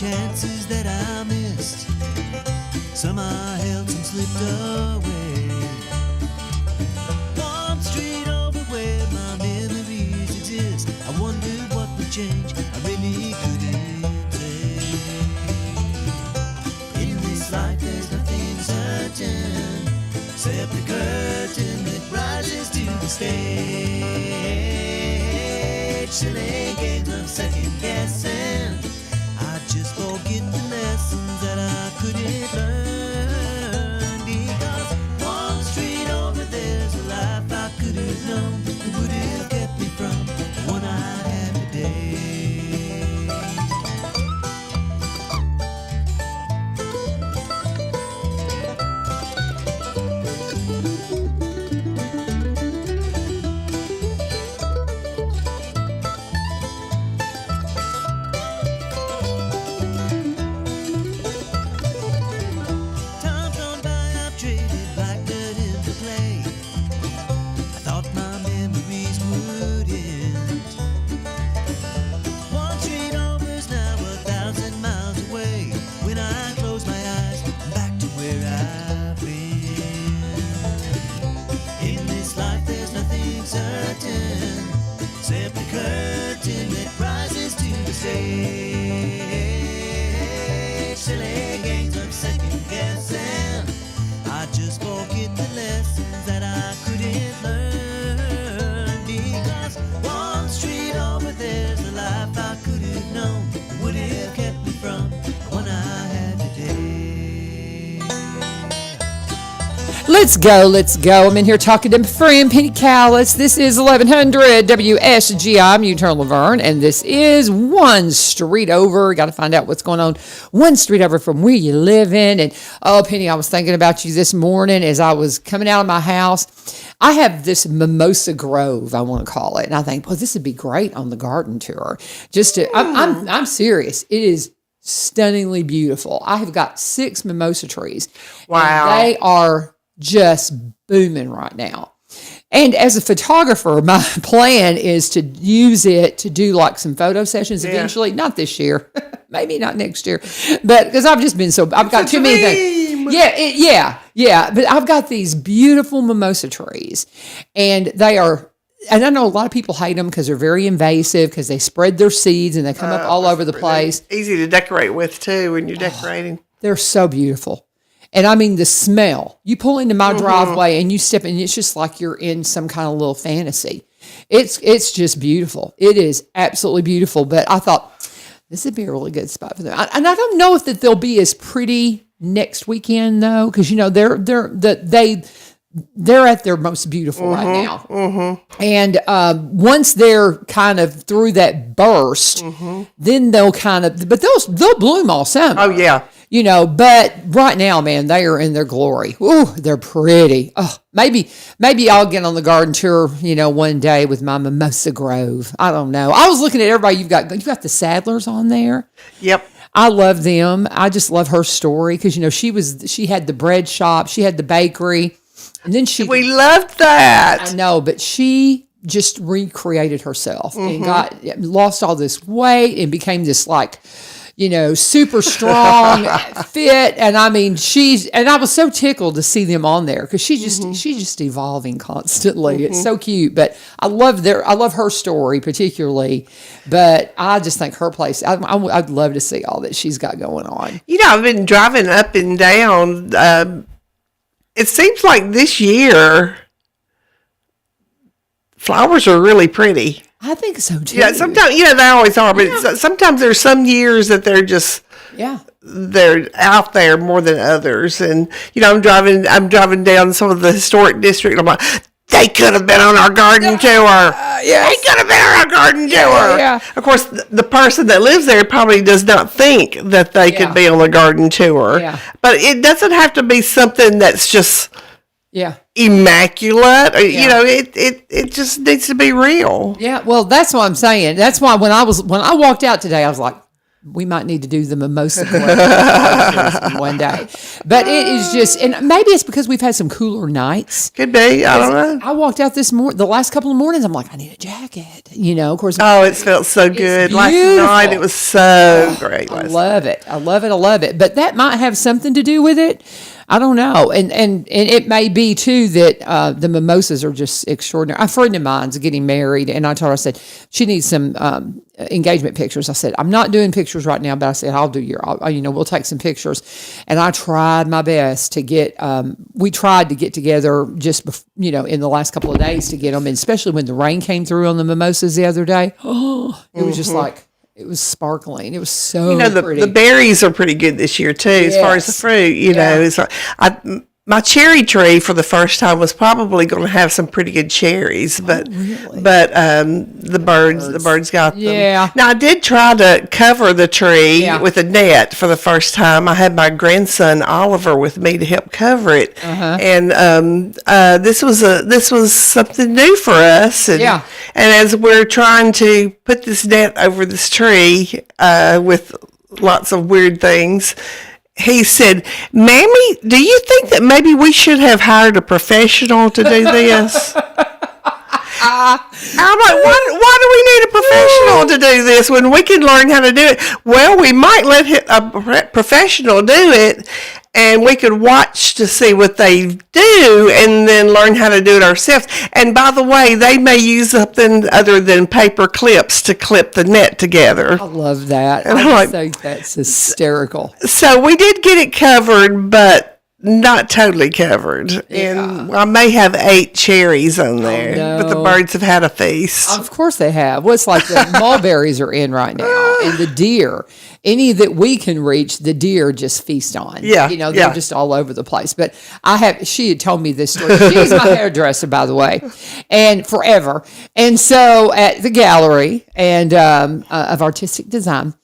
chances that I missed. Some I held, some slipped away. One street over where my memories exist. I wondered what would change. I really couldn't say. In this life there's nothing certain, except the curtain that rises to the stage. Silly games of second guessing. I just forget the lessons that I couldn't learn. Because one street over there's a life I could have known that would have kept me from the one I have today. Time gone by, I've traded black dirt into clay. I thought my memories would end. One street over's now 1,000 miles away. When I close my eyes, I'm back to where I've been. In this life there's nothing certain, except the curtain that rises to the stage. Silly games of second guessing. I just forget the lessons that I couldn't learn. Because one street over there's a life I could have known that would have kept me from the one I had today. Let's go. I'm in here talking to my friend Penny Callis. This is 1100 WSG. I'm U-Turn LaVern, and this is one street over. Got to find out what's going on one street over from where you live in. And oh, Penny, I was thinking about you this morning as I was coming out of my house. I have this mimosa grove, I want to call it, and I think, well, this would be great on the garden tour. I'm serious. It is stunningly beautiful. I have got 6 mimosa trees. Wow. And they are just booming right now. And as a photographer, my plan is to use it to do like some photo sessions eventually. Not this year, maybe not next year, but because I've just been I've got too many things. Yeah. But I've got these beautiful mimosa trees, and they are. And I know a lot of people hate them because they're very invasive, because they spread their seeds and they come up all over the place. Easy to decorate with too when you're decorating. They're so beautiful. And I mean, the smell. You pull into my driveway and you step in, it's just like you're in some kind of little fantasy. It's just beautiful. It is absolutely beautiful. But I thought this would be a really good spot for them. And I don't know if that they'll be as pretty next weekend though, because they're at their most beautiful right now. And once they're kind of through that burst, then they'll they'll bloom all summer. Oh yeah. But right now, man, they are in their glory. Ooh, they're pretty. Oh, maybe I'll get on the garden tour, one day with my mimosa grove. I don't know. I was looking at everybody you've got the Sadlers on there. Yep. I love them. I just love her story because, she had the bread shop, she had the bakery, and then we loved that. I know, but she just recreated herself and lost all this weight and became this super strong, fit. And I mean, I was so tickled to see them on there because she's just evolving constantly. It's so cute, but I love her story particularly, but I just think her place, I'd love to see all that she's got going on. I've been driving up and down. It seems like this year flowers are really pretty. I think so too. Yeah, sometimes, they always are, but sometimes there's some years that they're just, they're out there more than others. And, I'm driving down some of the historic district. I'm like, they could have been on our garden tour. Yes. They could have been on our garden tour. Yeah. Of course, the person that lives there probably does not think that they could be on a garden tour. Yeah. But it doesn't have to be something that's just immaculate. It just needs to be real. Yeah, well, that's what I'm saying. That's why when I walked out today, I was like, we might need to do the mimosa collection one day. But it is just, and maybe it's because we've had some cooler nights. Could be. I don't know. I walked out the last couple of mornings. I'm like, I need a jacket. Of course. Oh, it felt so good last night. It was so great. I love it. I love it. But that might have something to do with it. I don't know. And it may be, too, that the mimosas are just extraordinary. A friend of mine's getting married, and I told her, I said, she needs some engagement pictures. I said, I'm not doing pictures right now, but I said, I'll do we'll take some pictures. And I tried my best to get, we tried to get together just, in the last couple of days to get them, and especially when the rain came through on the mimosas the other day. Oh, it was just like, it was sparkling. It was so pretty. The berries are pretty good this year too, as far as the fruit. It's like, my cherry tree for the first time was probably going to have some pretty good cherries, but the birds got them. Yeah. Now I did try to cover the tree with a net for the first time. I had my grandson Oliver with me to help cover it, and this was something new for us. And, and as we're trying to put this net over this tree with lots of weird things, he said, Mammy, do you think that maybe we should have hired a professional to do this? I'm like, why do we need a professional to do this when we can learn how to do it? Well, we might let a professional do it, and we could watch to see what they do and then learn how to do it ourselves. And by the way, they may use something other than paper clips to clip the net together. I love that. And I think that's hysterical. So we did get it covered, but not totally covered. And I may have 8 cherries on there, but the birds have had a feast. Of course they have. Well, it's like the mulberries are in right now, and the deer. Any that we can reach, the deer just feast on. Yeah, they're just all over the place. But she had told me this story. She's my hairdresser, by the way, and forever. And so at the gallery and of artistic design,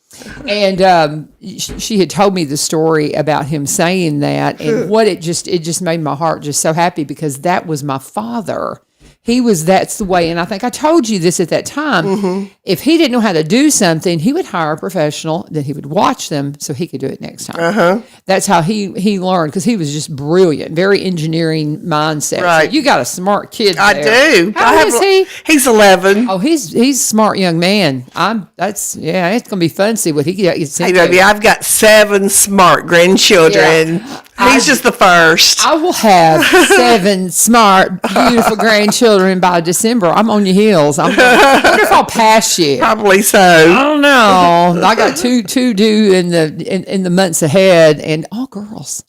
and she had told me the story about him saying that, and it just made my heart just so happy, because that was my father. That's the way. And I think I told you this at that time. Mm-hmm. If he didn't know how to do something, he would hire a professional, then he would watch them so he could do it next time. Uh-huh. That's how he learned, because he was just brilliant, very engineering mindset. Right. So you got a smart kid there. I do. How old is he? He's 11. Oh, he's a smart young man. It's going to be fun to see what he gets into. Hey, I've got 7 smart grandchildren. Yeah. He's just the first. I will have 7 smart, beautiful grandchildren by December. I'm on your heels. I wonder if I'll pass you. Probably so. I don't know. I got two due in the months ahead, and all girls.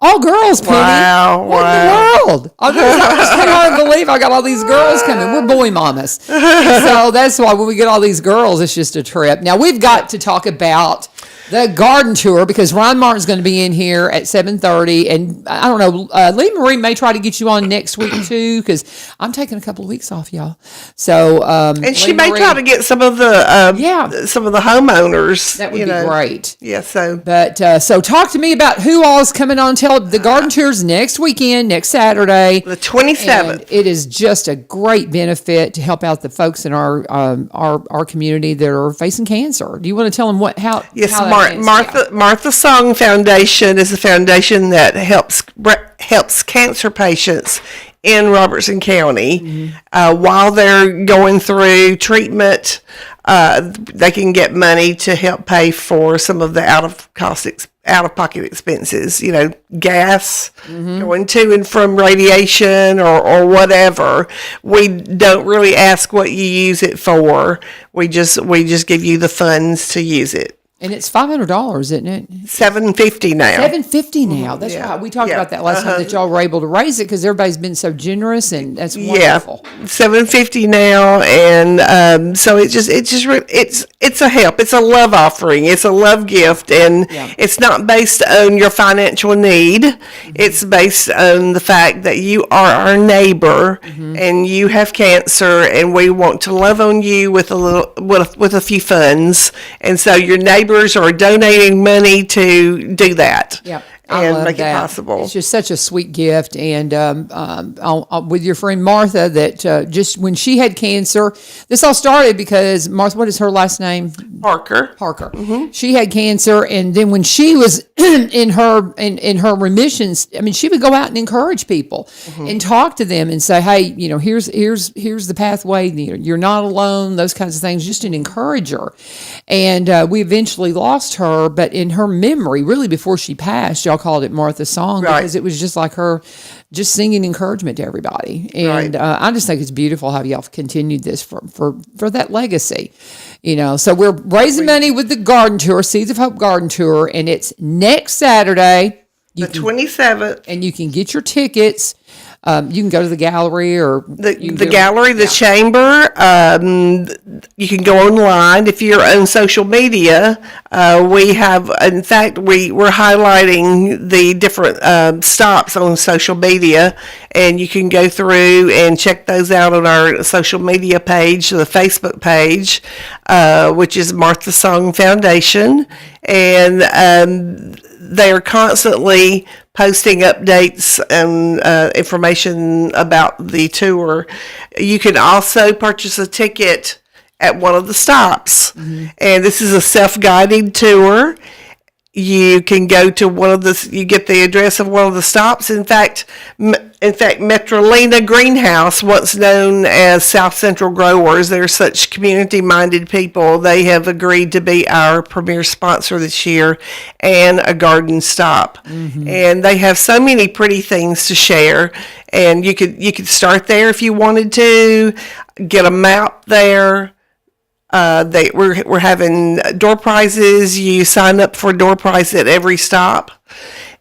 All girls, Penny. Wow. What in the world? I just can't hardly believe I got all these girls coming. We're boy mamas. So that's why when we get all these girls, it's just a trip. Now, we've got to talk about the garden tour, because Ron Martin's going to be in here at 7:30, and I don't know, Lee Marie may try to get you on next week too, because I'm taking a couple of weeks off, y'all. So and she may try to get some of the some of the homeowners. That would be great. Yeah. So, but so talk to me about who all is coming on. Tell the garden tours next weekend, next Saturday, the 27th. And it is just a great benefit to help out the folks in our community that are facing cancer. Do you want to tell them how? Yes. How Martha Song Foundation is a foundation that helps cancer patients in Robertson County while they're going through treatment. They can get money to help pay for some of the out-of-pocket expenses. Gas, going to and from radiation or whatever. We don't really ask what you use it for. We just give you the funds to use it. And it's $500, isn't it? $750 now. $750 now. That's right. We talked about that last time, that y'all were able to raise it because everybody's been so generous, and that's wonderful. Yeah, $750 now, and so it's a help. It's a love offering. It's a love gift, and it's not based on your financial need. Mm-hmm. It's based on the fact that you are our neighbor, and you have cancer, and we want to love on you with a few funds, and so your neighbors are donating money to do that. Yep. and make it possible. It's just such a sweet gift. And with your friend Martha, that just when she had cancer, this all started because Martha, what is her last name? Parker. Mm-hmm. She had cancer, and then when she was in her remissions, I mean, she would go out and encourage people and talk to them and say, "Hey, here's the pathway. You're not alone." Those kinds of things, just an encourager. And we eventually lost her, but in her memory, really before she passed, y'all called it Martha's Song because it was just like her just singing encouragement to everybody. And I just think it's beautiful how y'all continued this for that legacy. So we're raising money with the garden tour, Seeds of Hope garden tour, and it's next Saturday. The 27th. And you can get your tickets. You can go to the gallery or the gallery, the chamber. You can go online if you're on social media. We have, in fact, we're highlighting the different stops on social media, and you can go through and check those out on our social media page, the Facebook page, which is Martha Song Foundation, and they are constantly posting updates and information about the tour. You can also purchase a ticket at one of the stops. And this is a self-guided tour. You can go to you get the address of one of the stops. In fact, Metrolina Greenhouse, once known as South Central Growers, they're such community-minded people. They have agreed to be our premier sponsor this year and a garden stop. And they have so many pretty things to share. And you could start there if you wanted to, get a map there. We're having door prizes. You sign up for a door prize at every stop,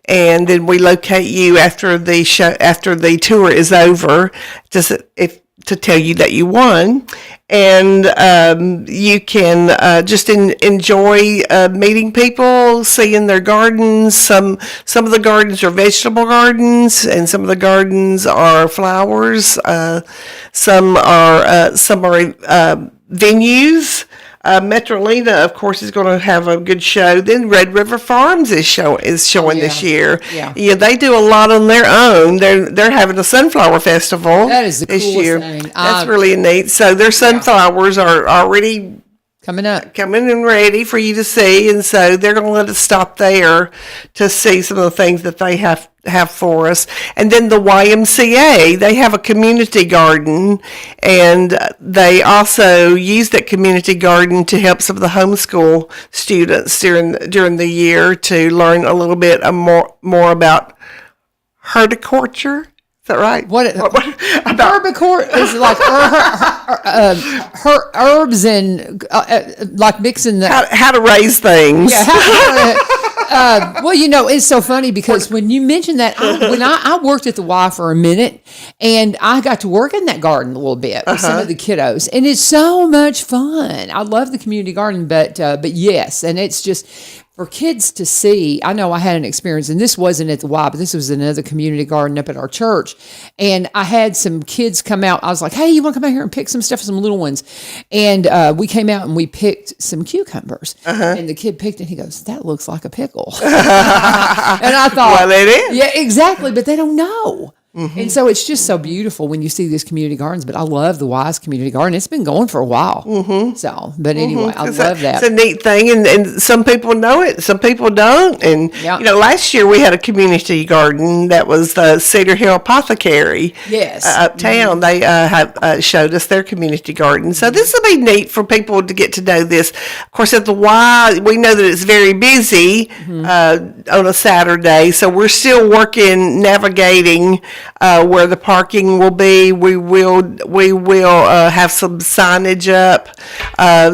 and then we locate you after the tour is over, to tell you that you won, and you can just enjoy meeting people, seeing their gardens. Some of the gardens are vegetable gardens, and some of the gardens are flowers. Some are venues. Metrolina, of course, is going to have a good show. Then Red River Farms is showing this year. Yeah, they do a lot on their own. They're having a sunflower festival. That is the this coolest year. thing. That's really neat. So their sunflowers are already coming and ready for you to see, and so they're going to let us stop there to see some of the things that they have for us. And then the YMCA, they have a community garden, and they also use that community garden to help some of the homeschool students during the year to learn a little bit more about horticulture. Is that right? What about herbicort is like herbs and like mixing the how to raise things. Yeah. Well, it's so funny because when you mentioned that, I worked at the Y for a minute, and I got to work in that garden a little bit with some of the kiddos, and it's so much fun. I love the community garden, but yes, and it's just for kids to see. I know I had an experience, and this wasn't at the Y, but this was another community garden up at our church, and I had some kids come out. I was like, "Hey, you want to come out here and pick some stuff for some little ones?" And we came out and we picked some cucumbers, and the kid picked it. And he goes, "That looks like a pickle," and I thought, "Well, it is." Yeah, exactly, but they don't know. And so it's just so beautiful when you see these community gardens. But I love the Wise Community Garden. It's been going for a while. So, but anyway, I love that. It's a neat thing, and some people know it, some people don't. And last year we had a community garden that was the Cedar Hill Apothecary. Yes, uptown they showed us their community garden. So this will be neat for people to get to know this. Of course, at the Y, we know that it's very busy on a Saturday, so we're still navigating where the parking will be. We will have some signage up.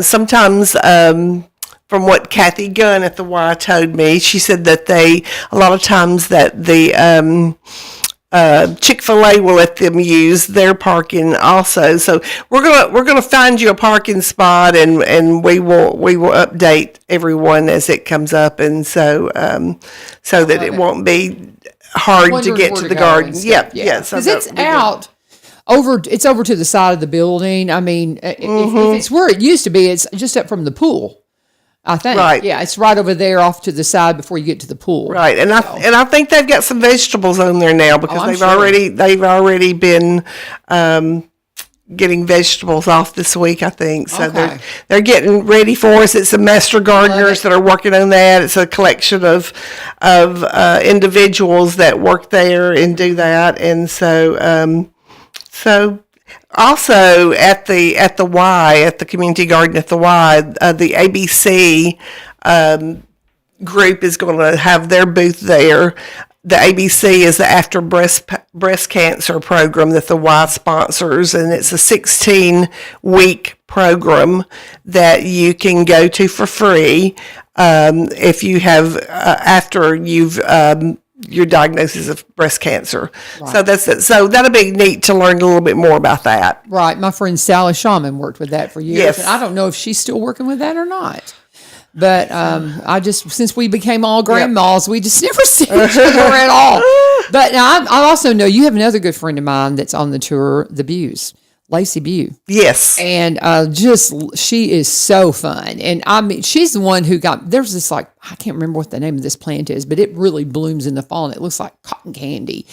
Sometimes, from what Kathy Gunn at the Y told me, she said that a lot of times that the Chick-fil-A will let them use their parking also. So we're gonna find you a parking spot, and we will update everyone as it comes up, and so that it won't be hard to get to the garden. Yeah. Because it's out over. It's over to the side of the building. I mean, if it's where it used to be, it's just up from the pool. I think. Right. Yeah, it's right over there off to the side before you get to the pool. Right, and I think they've got some vegetables on there now because I'm they've sure. already been getting vegetables off this week, I think. So Okay. they're getting ready for us. It's the master gardeners that are working on that. It's a collection of individuals that work there and do that, and so also at the Y, at the community garden at the Y, the ABC group is going to have their booth there. The ABC is the After Breast Cancer program that the Y sponsors, and it's a 16-week program that you can go to for free if you have after you've your diagnosis of breast cancer. Right. So that'll be neat to learn a little bit more about that. Right. My friend Sally Shaman worked with that for years. Yes. And I don't know if she's still working with that or not. But since we became all grandmas, we just never see each other at all. But now I also know you have another good friend of mine that's on the tour, the Bews, Lacey Bew. Yes. And she is so fun. And I mean, she's the one who there's this I can't remember what the name of this plant is, but it really blooms in the fall and it looks like cotton candy.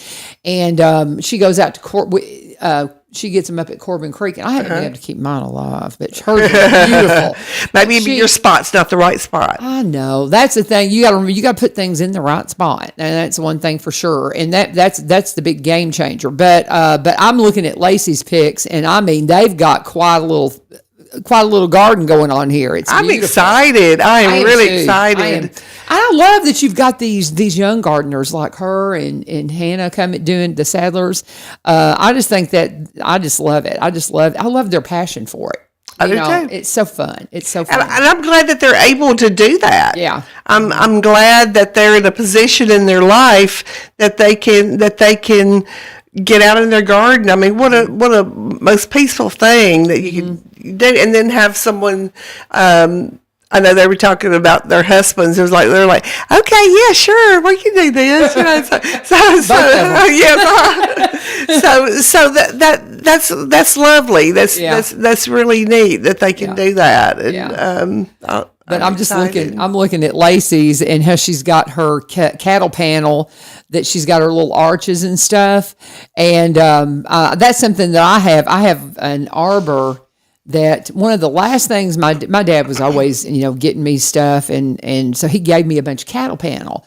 And she goes out to she gets them up at Corbin Creek, and I haven't been able to keep mine alive, but hers is beautiful. Maybe your spot's not the right spot. I know. That's the thing. You got to put things in the right spot, and that's one thing for sure. And that's the big game changer. But I'm looking at Lacey's pics, and I mean they've got quite a little garden going on here. I'm beautiful. Excited. I am really excited. I love that you've got these young gardeners like her and Hannah doing the Sadlers. I just think that I just love it. I love their passion for it. I do too. It's so fun. It's so fun. And I'm glad that they're able to do that. Yeah. I'm glad that they're in a position in their life that they can get out in their garden. I mean, what a most peaceful thing that you can do, and then have someone. I know they were talking about their husbands. It was like they're like, okay, yeah, sure, we can do this. You know, so that's lovely. That's really neat that they can do that. And, but I'm just looking at Lacey's and how she's got her cattle panel that she's got her little arches and stuff. And that's something that I have. I have an arbor that one of the last things my dad was always, getting me stuff. And so he gave me a bunch of cattle panel.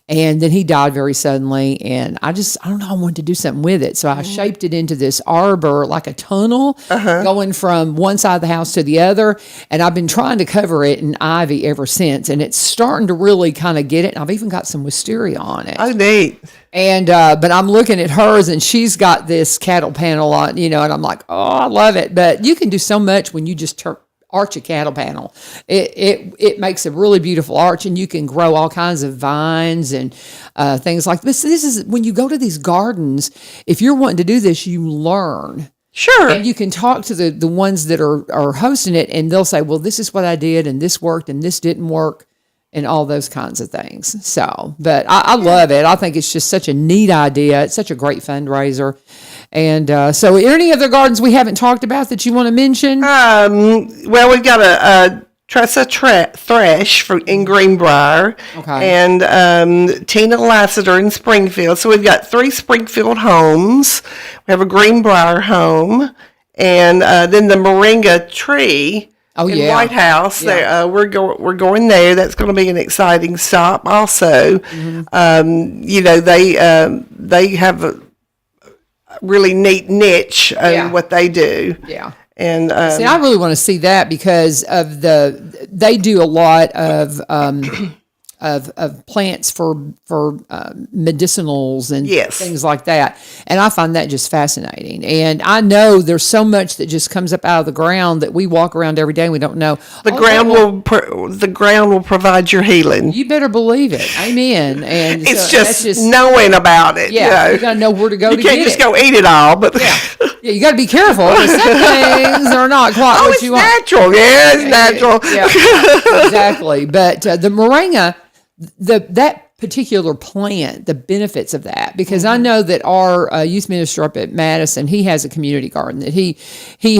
And then he died very suddenly. And I don't know, I wanted to do something with it. So I shaped it into this arbor, like a tunnel going from one side of the house to the other. And I've been trying to cover it in ivy ever since. And it's starting to really kind of get it. And I've even got some wisteria on it. Oh, neat. And, but I'm looking at hers and she's got this cattle panel on, and I'm like, oh, I love it. But you can do so much when you just arch a cattle panel. It makes a really beautiful arch, and you can grow all kinds of vines and things like this. This is when you go to these gardens, if you're wanting to do this, you learn. Sure. And you can talk to the ones that are hosting it, and they'll say, well, this is what I did, and this worked, and this didn't work, and all those kinds of things. So, but I love it. I think it's just such a neat idea. It's such a great fundraiser. And so are there any other gardens we haven't talked about that you want to mention? Well, we've got a Tressa Thresh in Greenbrier, and Tina Lassiter in Springfield. So we've got 3 Springfield homes. We have a Greenbrier home, and then the Moringa tree in White House. Yeah. We're going there. That's going to be an exciting stop. Also, they have a really neat niche in what they do. Yeah. And see, I really want to see that because of they do a lot of plants for medicinals and things like that. And I find that just fascinating. And I know there's so much that just comes up out of the ground that we walk around every day and we don't know. The ground will provide your healing. You better believe it. Amen. And it's just knowing about it. Yeah, you got to know where to go to get it. You can't just go eat it all. But yeah, you got to be careful because some things are not quite what you want. Natural. Yeah, it's natural. Yeah, exactly. But the moringa, that particular plant, the benefits of that, because I know that our youth minister up at Madison, he has a community garden that he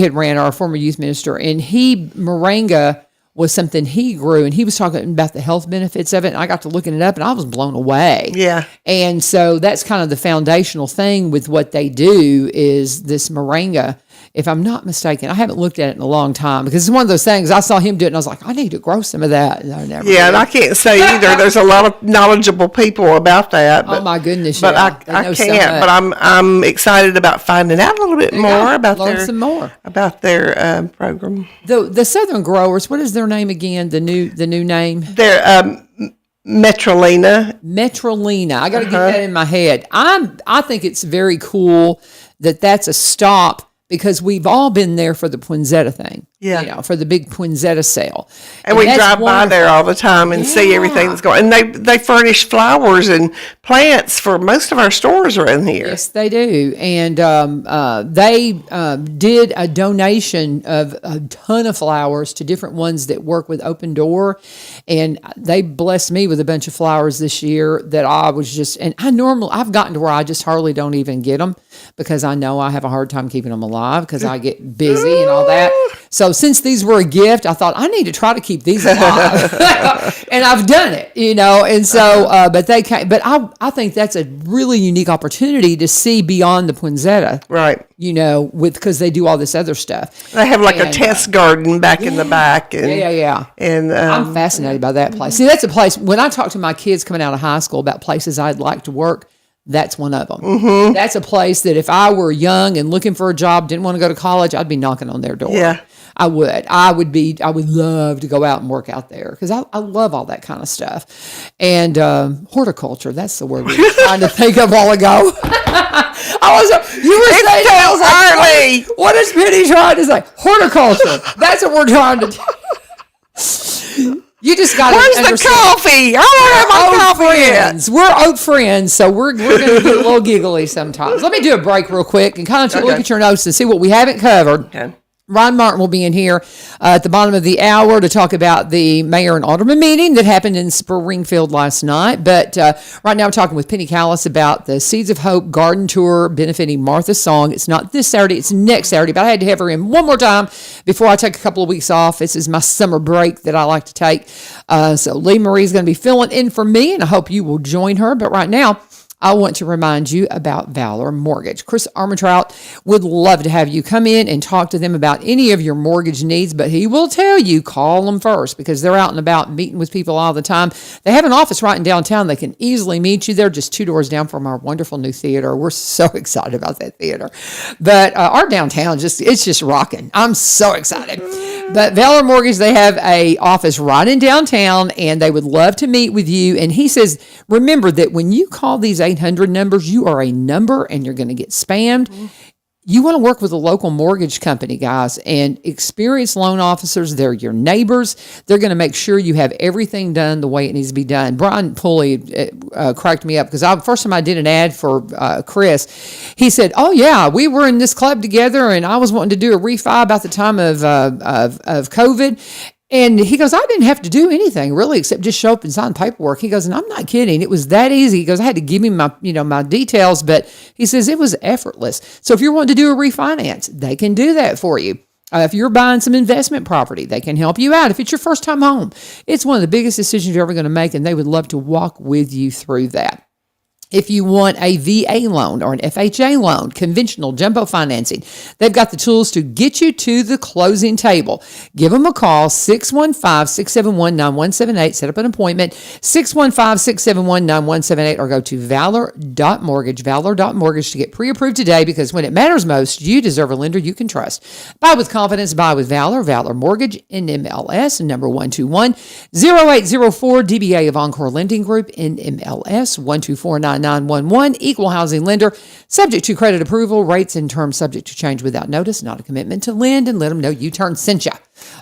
had ran, our former youth minister, and moringa was something he grew, and he was talking about the health benefits of it, and I got to looking it up, and I was blown away. Yeah. And so that's kind of the foundational thing with what they do is this moringa. If I'm not mistaken, I haven't looked at it in a long time because it's one of those things. I saw him do it, and I was like, I need to grow some of that. And I never did. And I can't say either. There's a lot of knowledgeable people about that. But, oh my goodness! But I can't. But I'm excited about finding out a little bit more about their program. The Southern Growers. What is their name again? The new name. They're Metrolina. Metrolina. I got to get that in my head. I think it's very cool that that's a stop. Because we've all been there for the poinsettia thing, for the big poinsettia sale. And we drive by there all the time and see everything that's going on. And they furnish flowers and plants for most of our stores around here. Yes, they do. And they did a donation of a ton of flowers to different ones that work with Open Door. And they blessed me with a bunch of flowers this year that I was just, and I've gotten to where I just hardly don't even get them because I know I have a hard time keeping them alive. Because I get busy and all that. So since these were a gift, I thought I need to try to keep these alive. And I've done it, and so, but they can't, but I think that's a really unique opportunity to see beyond the poinsettia. Right. Because they do all this other stuff. They have a test garden back in the back. And, yeah. And I'm fascinated by that place. See, that's a place, when I talk to my kids coming out of high school about places I'd like to work, that's one of them. Mm-hmm. That's a place that if I were young and looking for a job, didn't want to go to college, I'd be knocking on their door. Yeah. I would love to go out and work out there because I love all that kind of stuff. And horticulture, that's the word we were trying to think of a while ago. You were saying that. What is Penny trying to say? Horticulture. That's what we're trying to do. You just got to understand. Where's the coffee? I don't have my coffee yet. We're old friends, so we're going to get a little giggly sometimes. Let me do a break real quick and kind of look at your notes and see what we haven't covered. Okay. Ron Martin will be in here at the bottom of the hour to talk about the mayor and alderman meeting that happened in Springfield last night. But right now we're talking with Penny Callis about the Seeds of Hope garden tour benefiting Martha Song. It's not this Saturday, it's next Saturday, but I had to have her in one more time before I take a couple of weeks off. This is my summer break that I like to take. So Lee Marie's going to be filling in for me, and I hope you will join her. But right now, I want to remind you about Valor Mortgage. Chris Armentrout would love to have you come in and talk to them about any of your mortgage needs, but he will tell you, call them first because they're out and about meeting with people all the time. They have an office right in downtown. They can easily meet you. They're just 2 doors down from our wonderful new theater. We're so excited about that theater. But our downtown, it's just rocking. I'm so excited. But Valor Mortgage, they have a office right in downtown, and they would love to meet with you. And he says, remember that when you call these 800 numbers, you are a number, and you're going to get spammed. Mm-hmm. You want to work with a local mortgage company, guys, and experienced loan officers. They're your neighbors. They're going to make sure you have everything done the way it needs to be done. Brian Pulley cracked me up because first time I did an ad for Chris, he said, oh, yeah, we were in this club together, and I was wanting to do a refi about the time of COVID. And he goes, I didn't have to do anything really except just show up and sign paperwork. He goes, and I'm not kidding. It was that easy. He goes, I had to give him my details, but he says it was effortless. So if you're wanting to do a refinance, they can do that for you. If you're buying some investment property, they can help you out. If it's your first time home, it's one of the biggest decisions you're ever going to make, and they would love to walk with you through that. If you want a VA loan or an FHA loan, conventional jumbo financing, they've got the tools to get you to the closing table. Give them a call, 615-671-9178. Set up an appointment, 615-671-9178, or go to valor.mortgage, valor.mortgage to get pre-approved today, because when it matters most, you deserve a lender you can trust. Buy with confidence, buy with Valor. Valor Mortgage, NMLS, number 121-0804, DBA of Encore Lending Group, NMLS 1249911, equal housing lender, subject to credit approval, rates and terms subject to change without notice, not a commitment to lend, and let them know U-Turn sent you.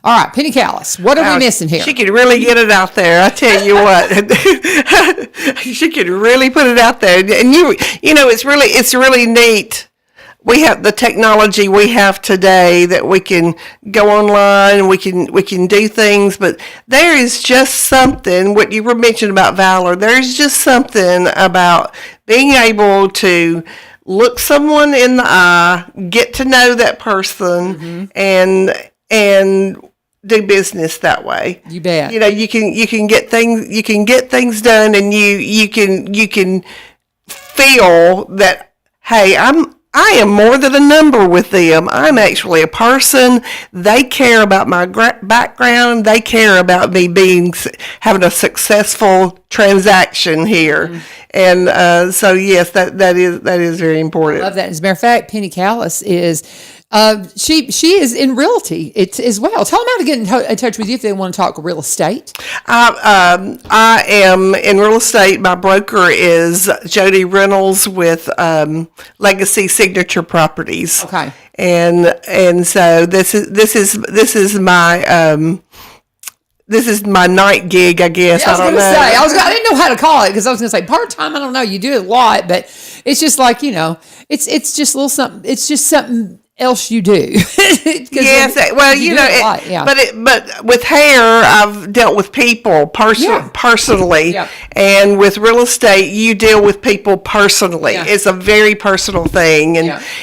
All right, Penny Callis, what are we missing here? She could really get it out there. I tell you what, she could really put it out there. And it's really neat. We have the technology we have today that we can go online and we can do things, but there is just something, what you were mentioning about Valor, there's just something about being able to look someone in the eye, get to know that person, and do business that way. You bet. You know, you can get things done, and you can feel that, hey, I am more than a number with them. I'm actually a person. They care about my background. They care about me having a successful transaction here. Mm-hmm. And so, yes, that is very important. I love that. As a matter of fact, Penny Callis is she is in realty as well. Tell them how to get in touch with you if they want to talk real estate. I am in real estate. My broker is Jody Reynolds with Legacy Signature Properties. Okay. And so this is my night gig, I guess. Yeah, I didn't know how to call it, because I was going to say part-time. I don't know. You do it a lot, but it's just like, it's just a little something. It's just something else you do. Yes, well, but with hair, I've dealt with people personally, and with real estate, you deal with people personally. Yeah. It's a very personal thing,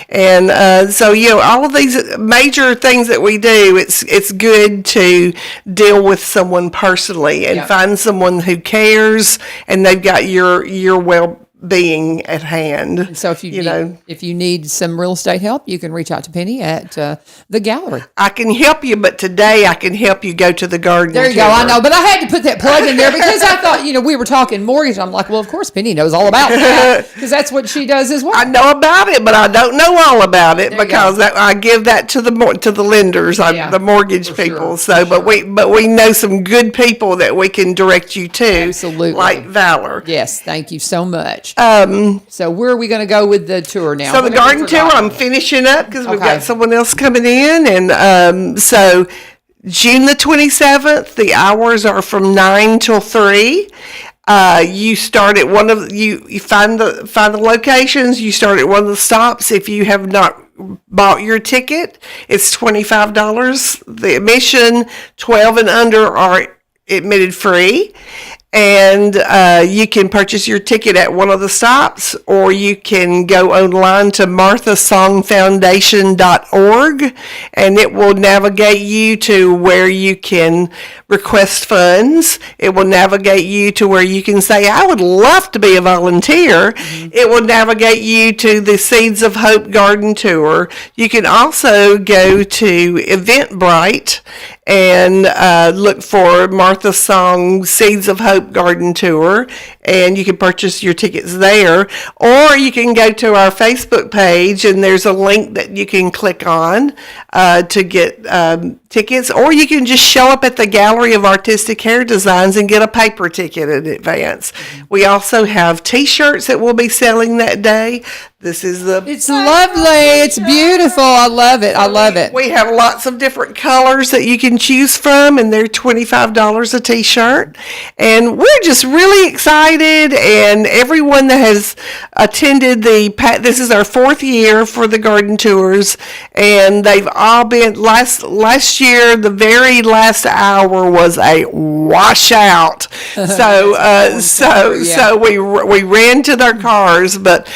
and so all of these major things that we do, it's good to deal with someone personally and find someone who cares, and they've got your well-being at hand. And so if you need some real estate help, you can reach out to Penny at the gallery. I can help you, but today I can help you go to the garden. There you go. I know, but I had to put that plug in there because I thought, we were talking mortgage. I'm like, well, of course Penny knows all about that, because that's what she does as well. I know about it, but I don't know all about it, because I give that to the lenders, the mortgage people. So, but we know some good people that we can direct you to. Absolutely. Like Valor. Yes, thank you so much. So where are we going to go with the tour now? So the garden tour, I'm finishing up because we've got someone else coming in, and so June the 27th, the hours are from 9 till 3. You start at you find the locations. You start at one of the stops. If you have not bought your ticket, it's $25. The admission, 12 and under are admitted free. And you can purchase your ticket at one of the stops, or you can go online to marthasongfoundation.org, and it will navigate you to where you can request funds. It will navigate you to where you can say, I would love to be a volunteer. Mm-hmm. It will navigate you to the Seeds of Hope Garden Tour. You can also go to Eventbrite and look for Martha Song Seeds of Hope Garden Tour, and you can purchase your tickets there. Or you can go to our Facebook page, and there's a link that you can click on to get tickets, or you can just show up at the Gallery of Artistic Hair Designs and get a paper ticket in advance. We also have T-shirts that we'll be selling that day. It's lovely. It's beautiful. I love it. We have lots of different colors that you can choose from, and they're $25 a T-shirt. And we're just really excited, and everyone that has attended this is our 4th year for the garden tours, and they've all been last year. The very last hour was a washout. So we ran to their cars, but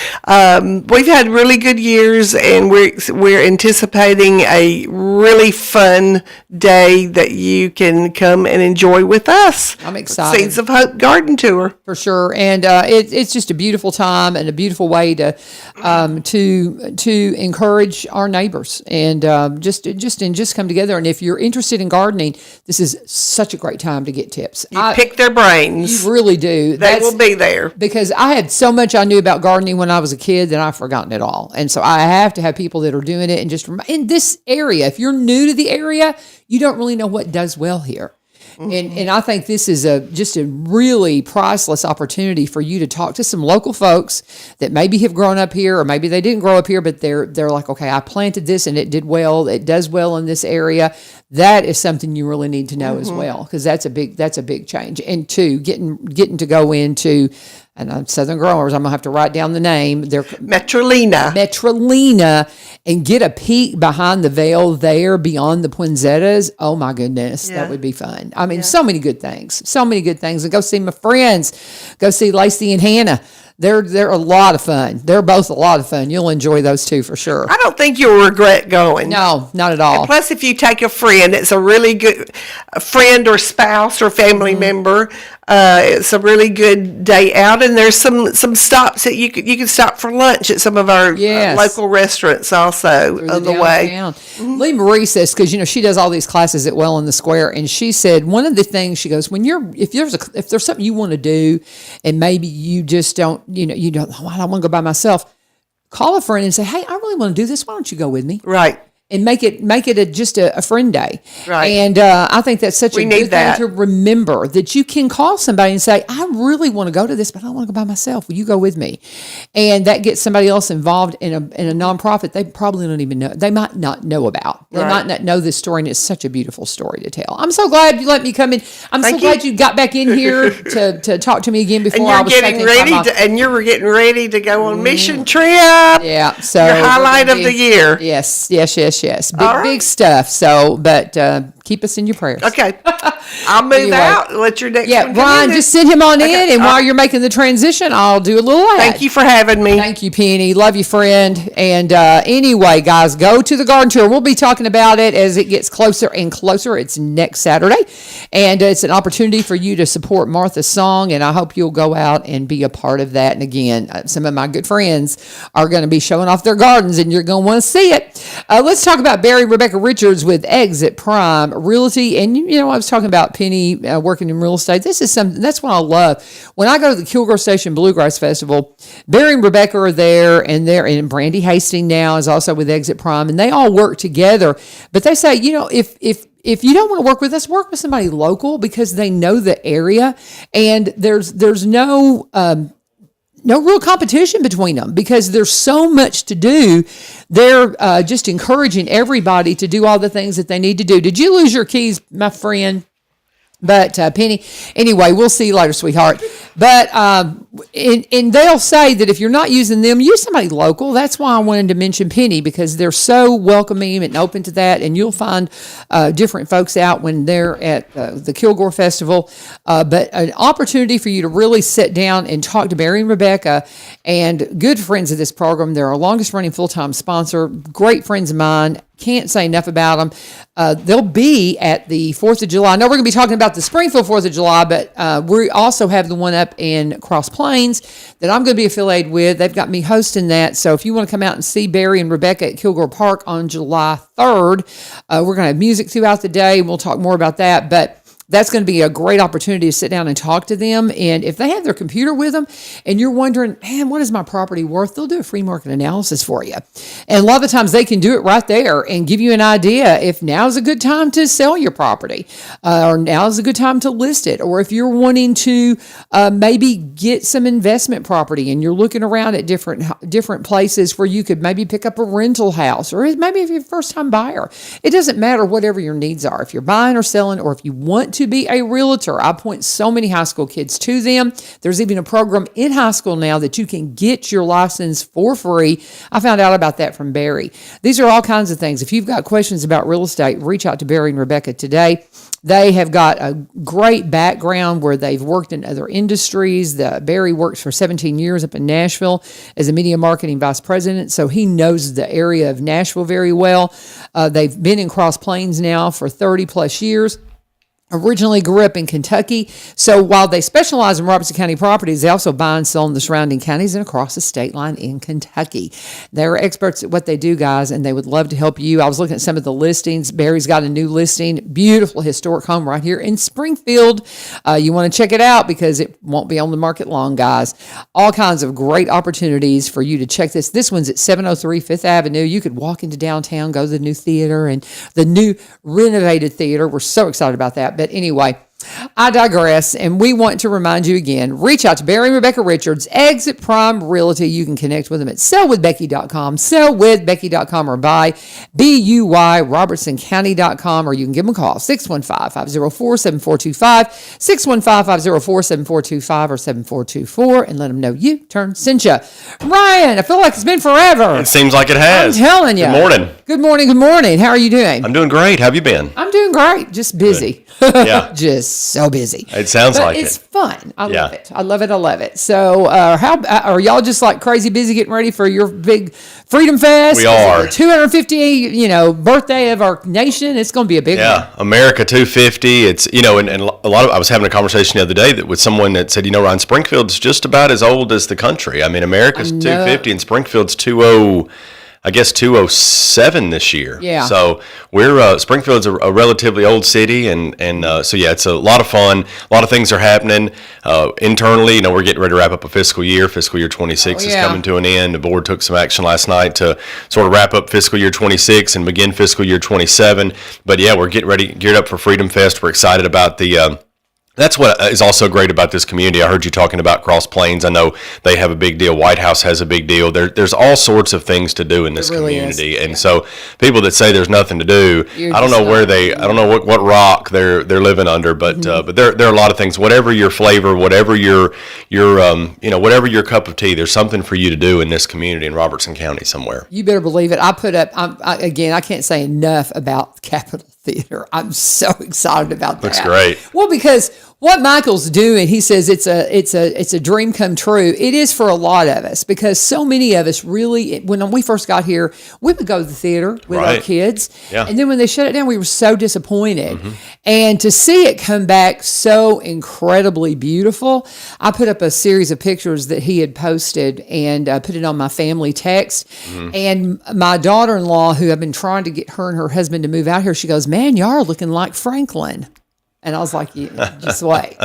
we've had really good years, and we're anticipating a really fun day that you can come and enjoy with us. I'm excited. Seeds of Hope Garden Tour. For sure. And it's just a beautiful time and a beautiful way to encourage our neighbors and just come together. And if you're interested in gardening, this is such a great time to get tips. Pick their brains. You really do. They will be there. Because I had so much I knew about gardening when I was a kid that I've forgotten it all. And so I have to have people that are doing it. And just in this area, if you're new to the area, you don't really know what does well here. Mm-hmm. And I think this is just a really priceless opportunity for you to talk to some local folks that maybe have grown up here, or maybe they didn't grow up here, but they're like, okay, I planted this and it did well. It does well in this area. That is something you really need to know as well, because that's a big change. And two, getting to go into, and Southern Growers, I'm going to have to write down the name. They're Metrolina, and get a peek behind the veil there beyond the poinsettias. Oh, my goodness. Yeah. That would be fun. I mean, so many good things. And go see my friends. Go see Lacey and Hannah. They're a lot of fun. They're both a lot of fun. You'll enjoy those two for sure. I don't think you'll regret going. No, not at all. And plus, if you take a friend, it's a really good a friend or spouse or family member. It's a really good day out, and there's some stops that you can stop for lunch at some of our local restaurants also on the way. Lee Marie says, because she does all these classes at Well in the Square, and she said one of the things, she goes, if there's something you want to do, and maybe you just don't, you don't, I don't want to go by myself, call a friend and say, hey, I really want to do this. Why don't you go with me? Right. And make it just a friend day. Right. And I think that's such a good thing to remember, that you can call somebody and say, I really want to go to this, but I don't want to go by myself. Will you go with me? And that gets somebody else involved in a nonprofit they probably don't even know. They might not know about. They might not know this story, and it's such a beautiful story to tell. I'm so glad you let me come in. I'm so glad you got back in here to talk to me again before I was taking time off. And you were getting ready to go on mission trip. Yeah. So your highlight of the year. Yes. Big stuff. So, but keep us in your prayers. Okay. I'll move out. Let your next one come Ryan, in. just send him on in, and while you're making the transition, I'll do a little ad. Thank you for having me. Thank you, Penny. Love you, friend. And anyway, guys, go to the garden tour. We'll be talking about it as it gets closer and closer. It's next Saturday, and it's an opportunity for you to support Martha's Song, and I hope you'll go out and be a part of that. And again, some of my good friends are going to be showing off their gardens, and you're going to want to see it. Let's talk about Barry Rebecca Richards with Exit Prime Realty. And I was talking about Penny working in real estate. This is something, that's what I love. When I go to the Kilgore Station Bluegrass Festival, Barry and Rebecca are there, and Brandy Hastings now is also with Exit Prime, and they all work together. But they say, if you don't want to work with us, work with somebody local, because they know the area, and there's no real competition between them, because there's so much to do. They're just encouraging everybody to do all the things that they need to do. Did you lose your keys, my friend? But Penny, anyway, we'll see you later, sweetheart. But and they'll say that if you're not using them, use somebody local. That's why I wanted to mention Penny, because they're so welcoming and open to that. And you'll find different folks out when they're at the Kilgore Festival. But an opportunity for you to really sit down and talk to Barry and Rebecca, and good friends of this program. They're our longest running full-time sponsor. Great friends of mine. Can't say enough about them. They'll be at the 4th of July. I know we're going to be talking about the Springfield 4th of July, but we also have the one up in Cross Plains that I'm going to be affiliated with. They've got me hosting that. So if you want to come out and see Barry and Rebecca at Kilgore Park on July 3rd, we're going to have music throughout the day, and we'll talk more about that. But that's going to be a great opportunity to sit down and talk to them. And if they have their computer with them and you're wondering, man, what is my property worth? They'll do a free market analysis for you. And a lot of the times they can do it right there and give you an idea if now's a good time to sell your property, or now's a good time to list it. Or if you're wanting to maybe get some investment property and you're looking around at different places where you could maybe pick up a rental house, or maybe if you're a first time buyer. It doesn't matter whatever your needs are. If you're buying or selling, or if you want to be a realtor, I point so many high school kids to them. There's even a program in high school now that you can get your license for free. I found out about that from Barry. These are all kinds of things. If you've got questions about real estate, reach out to Barry and Rebecca today. They have got a great background where they've worked in other industries. Barry worked for 17 years up in Nashville as a media marketing vice president, so he knows the area of Nashville very well. They've been in Cross Plains now for 30 plus years. Originally grew up in Kentucky. So while they specialize in Robertson County properties, they also buy and sell in the surrounding counties and across the state line in Kentucky. They're experts at what they do, guys, and they would love to help you. I was looking at some of the listings. Barry's got a new listing, beautiful historic home right here in Springfield. You want to check it out because it won't be on the market long, guys. All kinds of great opportunities for you to check this. This one's at 703 Fifth Avenue. You could walk into downtown, go to the new theater and the new renovated theater. We're so excited about that. But anyway, I digress, and we want to remind you again, reach out to Barry and Rebecca Richards, Exit Prime Realty. You can connect with them at sellwithbecky.com, sellwithbecky.com, or by BUY-RobertsonCounty.com, or you can give them a call, 615-504-7425, 615-504-7425, or 7424, and let them know you turned sent you. Ryan, I feel like it's been forever. It seems like it has. I'm telling you. Good morning. Good morning. Good morning. How are you doing? I'm doing great. How have you been? I'm doing great. Just busy. Yeah. Just so busy. It sounds but like it's it. fun. I love it. I love it. I love it. So, how are y'all just like crazy busy getting ready for your big Freedom Fest? We are. 250, birthday of our nation. It's going to be a big one. Yeah, America 250. It's, and a lot of, I was having a conversation the other day with someone that said, Ryan, Springfield's just about as old as the country. I mean, America's 250 and Springfield's 207 this year. Yeah. So we're Springfield's a relatively old city, and so yeah, it's a lot of fun. A lot of things are happening internally. We're getting ready to wrap up a fiscal year. Fiscal year 26 is coming to an end. The board took some action last night to sort of wrap up fiscal year 26 and begin fiscal year 27. But yeah, we're geared up for Freedom Fest. We're excited about the. That's what is also great about this community. I heard you talking about Cross Plains. I know they have a big deal. White House has a big deal. There's all sorts of things to do in this community, and so people that say there's nothing to do, I don't know what rock they're living under, but there are a lot of things. Whatever your flavor, whatever your whatever your cup of tea, there's something for you to do in this community in Robertson County somewhere. You better believe it. I put up again. I can't say enough about Capitol Theater. I'm so excited about that. Looks great. Well, because what Michael's doing, he says it's a dream come true. It is for a lot of us, because so many of us really, when we first got here, we would go to the theater with our kids, and then when they shut it down, we were so disappointed. And to see it come back so incredibly beautiful, I put up a series of pictures that he had posted and put it on my family text. And my daughter-in-law, who I've been trying to get her and her husband to move out here, she goes, "Man, y'all are looking like Franklin." And I was like, just wait.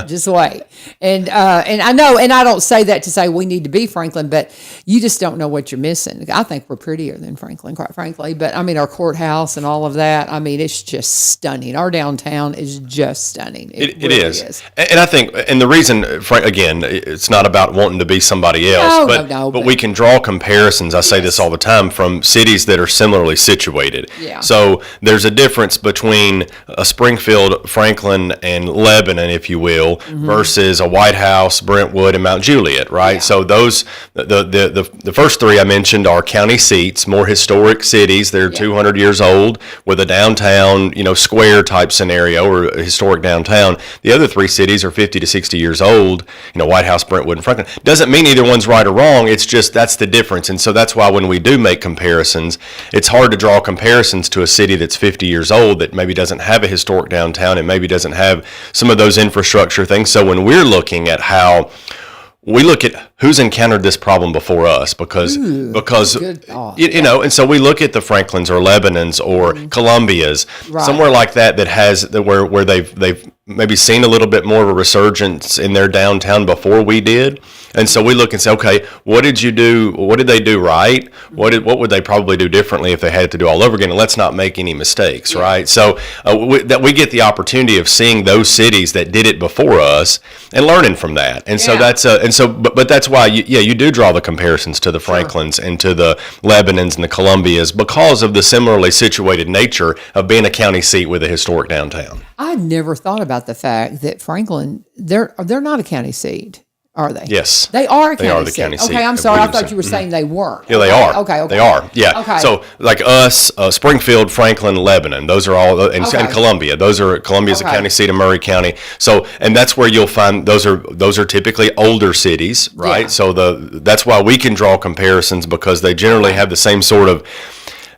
And I know, and I don't say that to say we need to be Franklin, but you just don't know what you're missing. I think we're prettier than Franklin, quite frankly. But I mean, our courthouse and all of that, I mean, it's just stunning. Our downtown is just stunning. It really is. And I think, and the reason, again, it's not about wanting to be somebody else, but we can draw comparisons. I say this all the time, from cities that are similarly situated. Yeah. So there's a difference between a Springfield, Franklin, and Lebanon, if you will, versus a White House, Brentwood, and Mount Juliet, right? Yeah. So those, the first three I mentioned are county seats, more historic cities. They're 200 years old with a downtown, square type scenario, or a historic downtown. The other three cities are 50 to 60 years old, White House, Brentwood, and Franklin. Doesn't mean either one's right or wrong. It's just, that's the difference. And so that's why when we do make comparisons, it's hard to draw comparisons to a city that's 50 years old that maybe doesn't have a historic downtown and maybe doesn't have some of those infrastructure things. So when we're looking at how we look at who's encountered this problem before us, because and so we look at the Franklins or Lebanons or Columbias, somewhere like that has where they've maybe seen a little bit more of a resurgence in their downtown before we did. And so we look and say, okay, what did you do? What did they do right? What would they probably do differently if they had to do all over again? And let's not make any mistakes, right? So we get the opportunity of seeing those cities that did it before us and learning from that. And so but that's why you do draw the comparisons to the Franklins and to the Lebanons and the Columbias, because of the similarly situated nature of being a county seat with a historic downtown. I never thought about the fact that Franklin, they're not a county seat, are they? Yes. They are a county seat. They are the county seat. Okay, I'm sorry. I thought you were saying they weren't. Yeah, they are. Okay. They are. Yeah. Okay. So like us, Springfield, Franklin, Lebanon, those are all, and Columbia. Columbia's a county seat of Murray County. So, and that's where you'll find those are typically older cities, right? Yeah. So that's why we can draw comparisons, because they generally have the same sort of,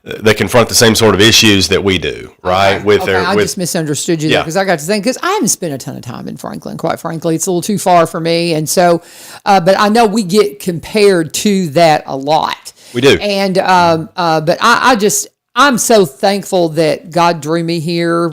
they confront the same sort of issues that we do, right? I just misunderstood you there, because I got to think, because I haven't spent a ton of time in Franklin, quite frankly. It's a little too far for me. And so, but I know we get compared to that a lot. We do. And, but I'm so thankful that God drew me here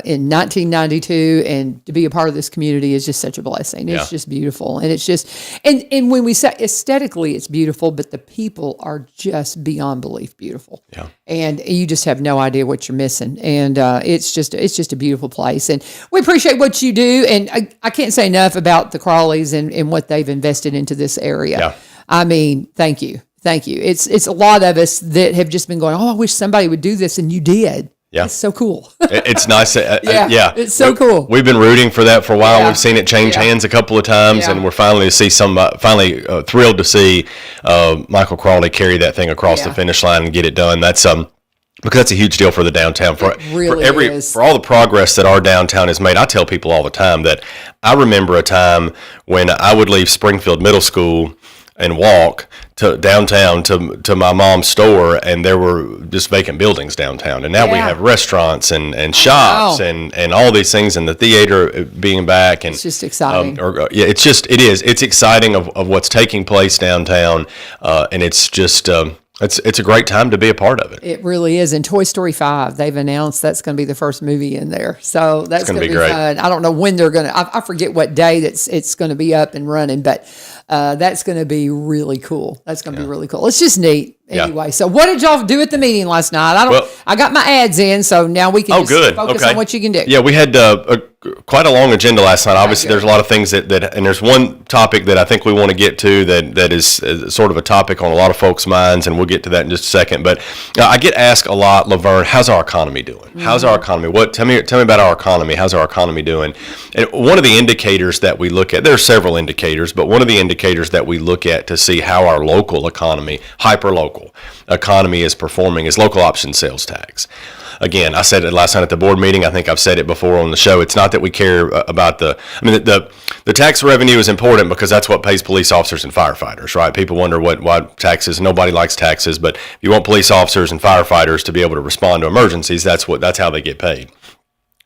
in 1992, and to be a part of this community is just such a blessing. It's just beautiful. And it's just, and when we say aesthetically it's beautiful, but the people are just beyond belief beautiful. Yeah. And you just have no idea what you're missing. And it's just a beautiful place. And we appreciate what you do. And I can't say enough about the Crawleys and what they've invested into this area. Yeah. I mean, thank you. Thank you. It's a lot of us that have just been going, I wish somebody would do this, and you did. Yeah. It's so cool. It's nice. It's so cool. We've been rooting for that for a while. Yeah. We've seen it change hands a couple of times, and we're finally thrilled to see Michael Crawley carry that thing across the finish line and get it done. That's because that's a huge deal for the downtown. For Is. all the progress that our downtown has made, I tell people all the time that I remember a time when I would leave Springfield Middle School and walk to downtown to my mom's store, and there were just vacant buildings downtown. And now we have restaurants and shops and all these things, and the theater being back. And it's just exciting. It's exciting of what's taking place downtown, and it's just. It's a great time to be a part of it. It really is. And Toy Story 5, they've announced that's going to be the first movie in there. So that's going to be great. Fun. I don't know when they're going to, I forget what day it's going to be up and running, but that's going to be really cool. That's going to be really cool. It's just neat. Anyway, so what did y'all do at the meeting last night? I got my ads in, so now we can focus on what you can do. Yeah, we had quite a long agenda last night. Obviously, there's a lot of things that, and there's one topic that I think we want to get to that is sort of a topic on a lot of folks' minds, and we'll get to that in just a second. But I get asked a lot, LaVern, how's our economy doing? Mm-hmm. How's our economy? Tell me about our economy. How's our economy doing? And one of the indicators that we look at, there are several indicators, but one of the indicators that we look at to see how our local economy, hyper-local economy is performing is local option sales tax. Again, I said it last night at the board meeting. I think I've said it before on the show. It's not that we care about the tax revenue is important because that's what pays police officers and firefighters, right? People wonder why taxes. Nobody likes taxes, but if you want police officers and firefighters to be able to respond to emergencies, that's how they get paid.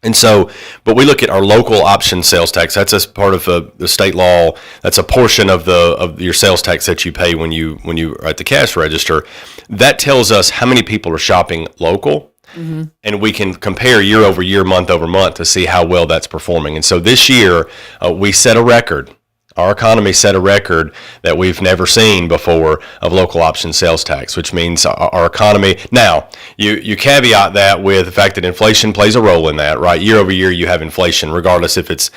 And so, but we look at our local option sales tax. That's as part of the state law. That's a portion of your sales tax that you pay when you are at the cash register. That tells us how many people are shopping local. Mm-hmm. And we can compare year over year, month over month to see how well that's performing. And so this year, we set a record. Our economy set a record that we've never seen before of local option sales tax, which means our economy. Now, you caveat that with the fact that inflation plays a role in that, right? Year over year, you have inflation, regardless if it's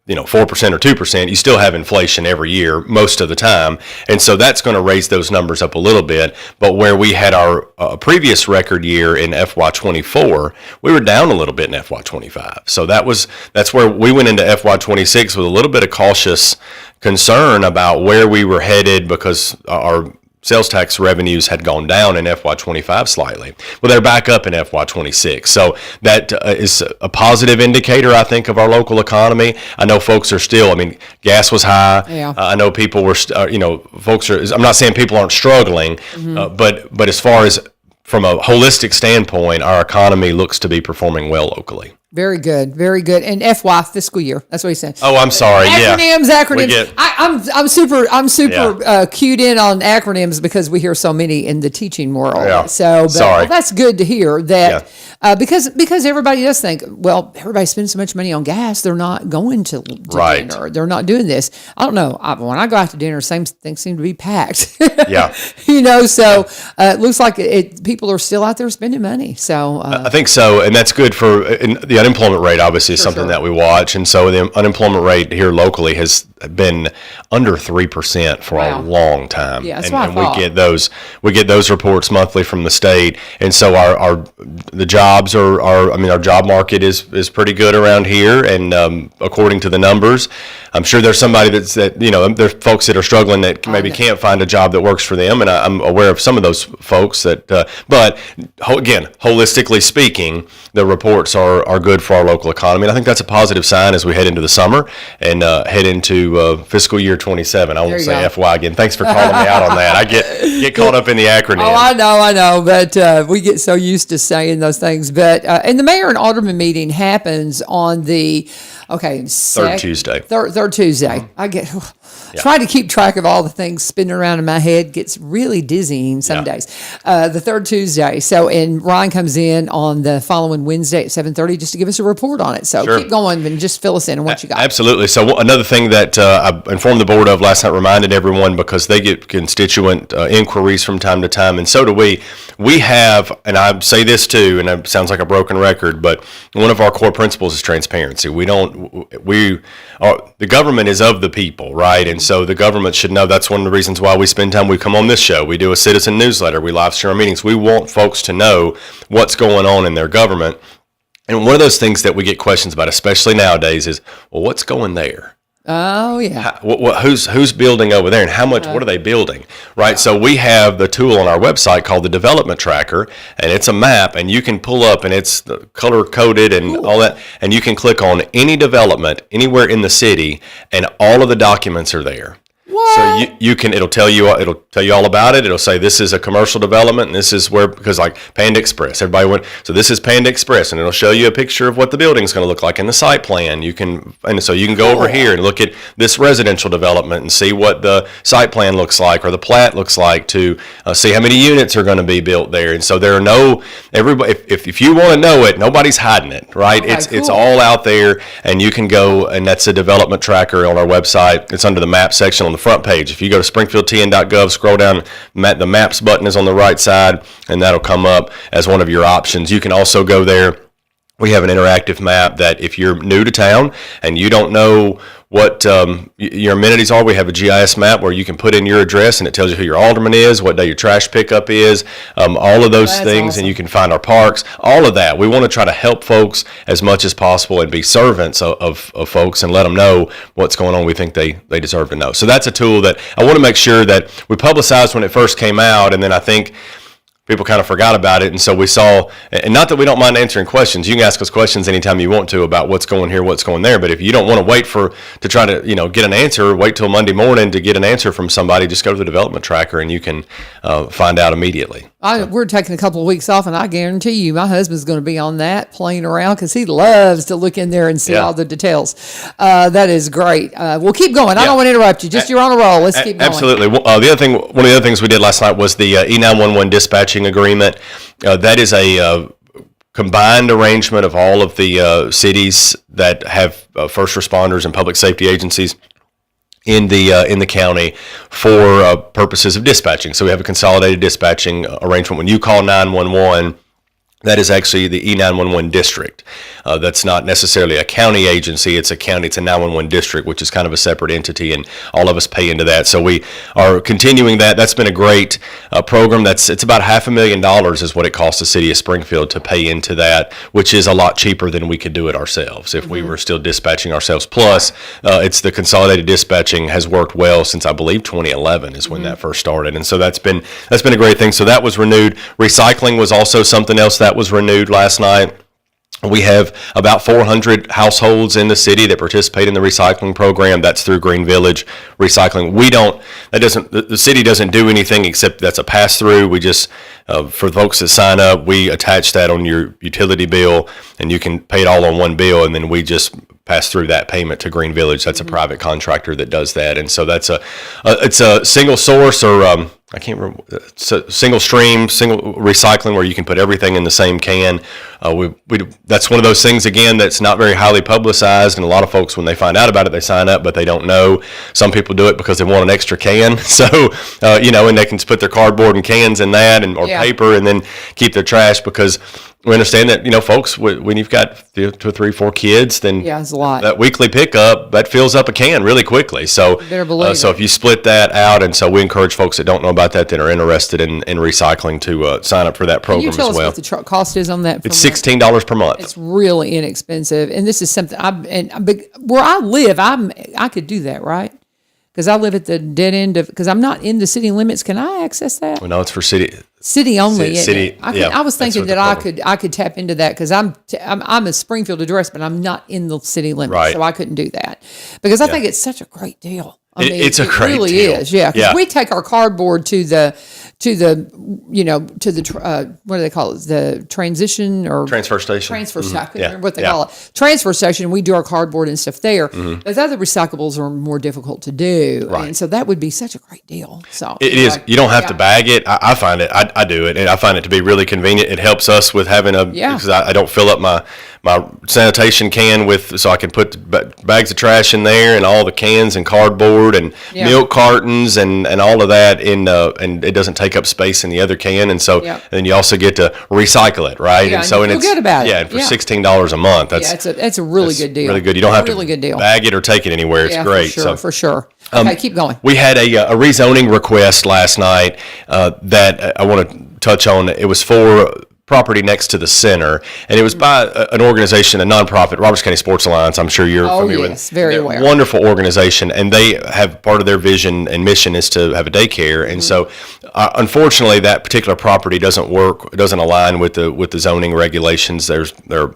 4% or 2%. You still have inflation every year, most of the time, and so that's going to raise those numbers up a little bit. But where we had our previous record year in FY24, we were down a little bit in FY25. So that's where we went into FY26 with a little bit of cautious concern about where we were headed because our sales tax revenues had gone down in FY25 slightly. Well, they're back up in FY26. So that is a positive indicator, I think, of our local economy. I know folks are still, gas was high. Yeah. I know people were, folks are, I'm not saying people aren't struggling, Mm-hmm. but as far as from a holistic standpoint, our economy looks to be performing well locally. Very good, very good. And FY, fiscal year. That's what he said. Oh, I'm sorry. Acronyms. I'm super cued in on acronyms because we hear so many in the teaching world. Yeah. So, sorry. That's good to hear that because everybody does think, well, everybody spends so much money on gas, they're not going to dinner. They're not doing this. I don't know. When I go out to dinner, same things seem to be packed. Yeah. So it looks like people are still out there spending money. So I think so, and that's good for the unemployment rate. Obviously, is something that we watch, and so the unemployment rate here locally has been under 3% for a long time. Yeah, that's and we get those reports monthly from the state, and so the jobs are our job market is pretty good around here, and according to the numbers, I'm sure there's somebody there's folks that are struggling that maybe can't find a job that works for them, and I'm aware of some of those folks that. But again, holistically speaking, the reports are good for our local economy, and I think that's a positive sign as we head into the summer and head into fiscal year 27. I won't say FY again. Thanks for calling me out on that. I get caught up in the acronym. Oh, I know, but we get so used to saying those things. But and the mayor and alderman meeting happens on the third Tuesday. Third Tuesday. I get trying to keep track of all the things spinning around in my head gets really dizzying some days. The third Tuesday. So, and Ryan comes in on the following Wednesday at 7:30 just to give us a report on it. So keep going and just fill us in on what you got. Absolutely. So another thing that I informed the board of last night, reminded everyone, because they get constituent inquiries from time to time, and so do we. We have, and I say this too, and it sounds like a broken record, but one of our core principles is transparency. The government is of the people, right? And so the government should know. That's one of the reasons why we spend time. We come on this show. We do a citizen newsletter. We live stream our meetings. We want folks to know what's going on in their government. And one of those things that we get questions about, especially nowadays, is, well, what's going there? Oh yeah. Who's building over there, and how much? What are they building? Right. So we have the tool on our website called the Development Tracker, and it's a map, and you can pull up, and it's color coded and all that, and you can click on any development anywhere in the city, and all of the documents are there. What? So you can, it'll tell you all about it. It'll say this is a commercial development, and this is where, because like Panda Express, everybody went, so this is Panda Express, and it'll show you a picture of what the building's going to look like in the site plan. And so you can go over here and look at this residential development and see what the site plan looks like or the plat looks like to see how many units are going to be built there. And so there are everybody, if you want to know it, nobody's hiding it, right? Okay, it's all out there, and you can go, and that's a development tracker on our website. It's under the map section on the front page. If you go to springfieldtn.gov, scroll down, the maps button is on the right side, and that'll come up as one of your options. You can also go there. We have an interactive map that if you're new to town and you don't know what your amenities are, we have a GIS map where you can put in your address and it tells you who your alderman is, what day your trash pickup is, all of those things, awesome. And you can find our parks, all of that. We want to try to help folks as much as possible and be servants of folks and let them know what's going on. We think they deserve to know. So that's a tool that I want to make sure that we publicized when it first came out, and then I think people kind of forgot about it, and so we saw, and not that we don't mind answering questions. You can ask us questions anytime you want to about what's going here, what's going there, but if you don't want to wait to try to get an answer, wait till Monday morning to get an answer from somebody, just go to the development tracker and you can find out immediately. We're taking a couple of weeks off, and I guarantee you my husband's going to be on that playing around because he loves to look in there and see all the details. That is great. We'll keep going. I don't want to interrupt you. Just you're on a roll. Let's keep going. Absolutely. One of the other things we did last night was the E911 dispatching agreement. That is a combined arrangement of all of the cities that have first responders and public safety agencies in the county for purposes of dispatching. So we have a consolidated dispatching arrangement. When you call 911, that is actually the E911 district. That's not necessarily a county agency. It's a 911 district, which is kind of a separate entity, and all of us pay into that. So we are continuing that. That's been a great program. It's about $500,000 is what it costs the city of Springfield to pay into that, which is a lot cheaper than we could do it ourselves if we were still dispatching ourselves. Plus, it's the consolidated dispatching has worked well since I believe 2011 is when that first started, and so that's been a great thing. So that was renewed. Recycling was also something else that was renewed last night. We have about 400 households in the city that participate in the recycling program. That's through Green Village Recycling. The city doesn't do anything except that's a pass through. We just, for folks that sign up, we attach that on your utility bill, and you can pay it all on one bill, and then we just pass through that payment to Green Village. That's a private contractor that does that, and so it's a single source, or I can't remember. It's a single stream, single recycling where you can put everything in the same can. That's one of those things, again, that's not very highly publicized, and a lot of folks, when they find out about it, they sign up, but they don't know. Some people do it because they want an extra can, so and they can put their cardboard and cans in that, or paper, and then keep their trash, because we understand that, folks, when you've got 2 or 3, 4 kids, then it's a lot. That weekly pickup, that fills up a can really quickly. So, if you split that out, and so we encourage folks that don't know about that are interested in recycling to sign up for that program as well. Can you tell us what the cost is on that? It's $16 per month. It's really inexpensive, and this is something where I live, I could do that, right? Because I live at the dead end because I'm not in the city limits. Can I access that? Well, no, it's for city only. City. I was thinking that I could tap into that because I'm a Springfield address, but I'm not in the city limits, right. So I couldn't do that because I think it's such a great deal. I mean, it's a great deal. It really is, yeah. Because we take our cardboard to the what do they call it? The transition or transfer station. Transfer station. I couldn't remember what they call it. Transfer station. We do our cardboard and stuff there. Those other recyclables are more difficult to do, right. And so that would be such a great deal. So it is. You don't have to bag it. I find it. I do it, and I find it to be really convenient. It helps us with having because I don't fill up my sanitation can so I can put bags of trash in there and all the cans and cardboard and milk cartons and all of that and it doesn't take up space in the other can, and so then you also get to recycle it, right? And so you feel good about it. Yeah, and for $16 a month, that's a really good deal. Really good. You don't have really to good deal. bag it or take it anywhere. It's great. For sure. Okay, keep going. We had a rezoning request last night that I want to touch on. It was for property next to the center, and it was by an organization, a nonprofit, Roberts County Sports Alliance. I'm sure you're familiar with. Very They're aware. a wonderful organization, and they have part of their vision and mission is to have a daycare. And so, unfortunately, that particular property doesn't align with the zoning regulations. There are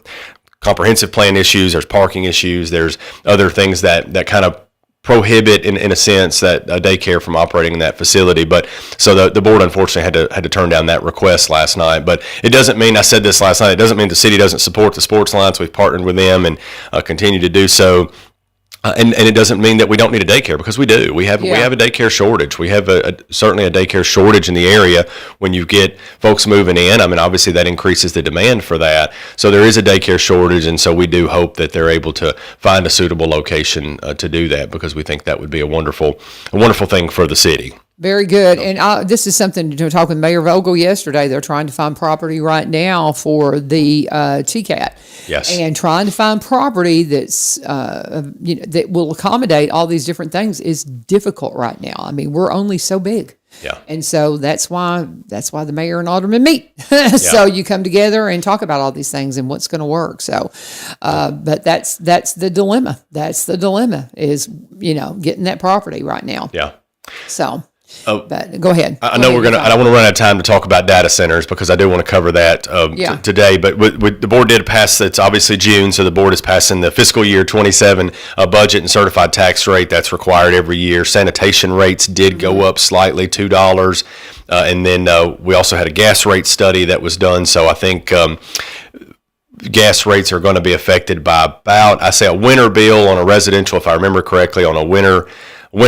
comprehensive plan issues. There's parking issues. There's other things that kind of prohibit in a sense that a daycare from operating in that facility. But so the board unfortunately had to turn down that request last night. But it doesn't mean, I said this last night, it doesn't mean the city doesn't support the Sports Alliance. We've partnered with them and continue to do so. And it doesn't mean that we don't need a daycare, because we do. We have a daycare shortage. We have certainly a daycare shortage in the area when you get folks moving in. I mean, obviously that increases the demand for that. So there is a daycare shortage, and so we do hope that they're able to find a suitable location to do that, because we think that would be a wonderful thing for the city. Very good. And this is something to talk with Mayor Vogel yesterday. They're trying to find property right now for the TCAT. Yes. And trying to find property that's that will accommodate all these different things is difficult right now. I mean, we're only so big. Yeah. And so that's why the mayor and aldermen meet. So you come together and talk about all these things and what's going to work. So, but that's the dilemma. That's the dilemma is, getting that property right now. Yeah. So. But go ahead. I know I don't want to run out of time to talk about data centers, because I do want to cover that today. But the board did pass, it's obviously June, so the board is passing the fiscal year 27 budget and certified tax rate that's required every year. Sanitation rates did go up slightly, $2. And then we also had a gas rate study that was done. So I think gas rates are going to be affected by about, I say, a winter bill on a residential, if I remember correctly, on a winter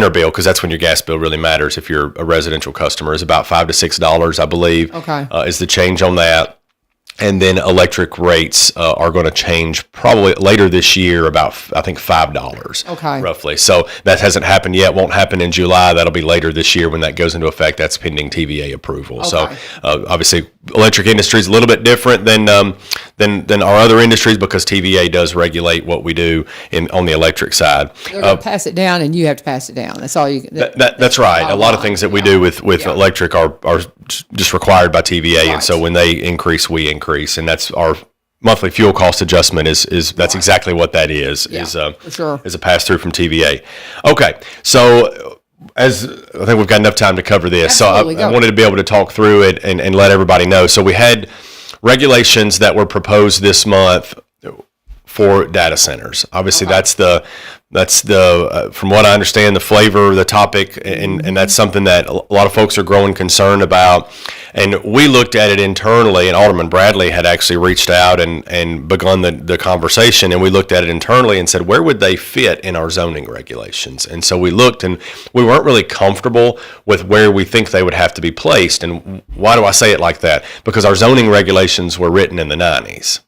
bill, because that's when your gas bill really matters if you're a residential customer, is about $5 to $6, I believe, is the change on that. And then electric rates are going to change probably later this year, about, I think, $5 roughly. So that hasn't happened yet, won't happen in July. That'll be later this year when that goes into effect. That's pending TVA approval. So obviously, electric industry is a little bit different than our other industries, because TVA does regulate what we do on the electric side. They're going to pass it down, and you have to pass it down. That's all you. That's right. A lot of things that we do with electric are just required by TVA, and so when they increase, we increase, and that's our monthly fuel cost adjustment. Is that's exactly what that is. Is a pass through from TVA. Okay, so as I think we've got enough time to cover this, Absolutely, so I wanted to be able to talk through it and let everybody know. So we had regulations that were proposed this month for data centers. Obviously, that's the from what I understand, the flavor of the topic, and that's something that a lot of folks are growing concern about. And we looked at it internally, and Alderman Bradley had actually reached out and begun the conversation, and we looked at it internally and said, where would they fit in our zoning regulations? And so we looked, and we weren't really comfortable with where we think they would have to be placed. And why do I say it like that? Because our zoning regulations were written in the 90s.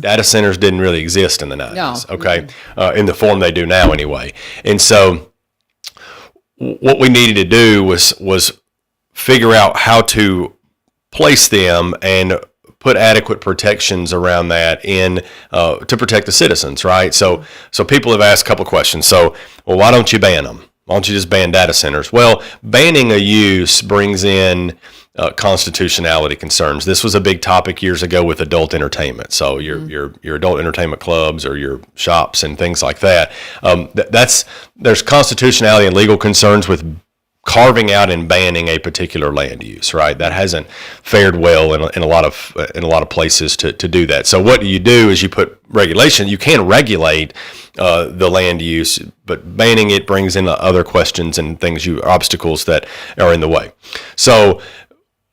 Data centers didn't really exist in the 90s, in the form they do now anyway. And so what we needed to do was figure out how to place them and put adequate protections around that to protect the citizens, right? So people have asked a couple of questions. So, well, why don't you ban them? Why don't you just ban data centers? Well, banning a use brings in constitutionality concerns. This was a big topic years ago with adult entertainment. So your adult entertainment clubs or your shops and things like that. There's constitutionality and legal concerns with carving out and banning a particular land use, right? That hasn't fared well in a lot of places to do that. So what you do is you put regulation. You can regulate the land use, but banning it brings in other questions and obstacles that are in the way. So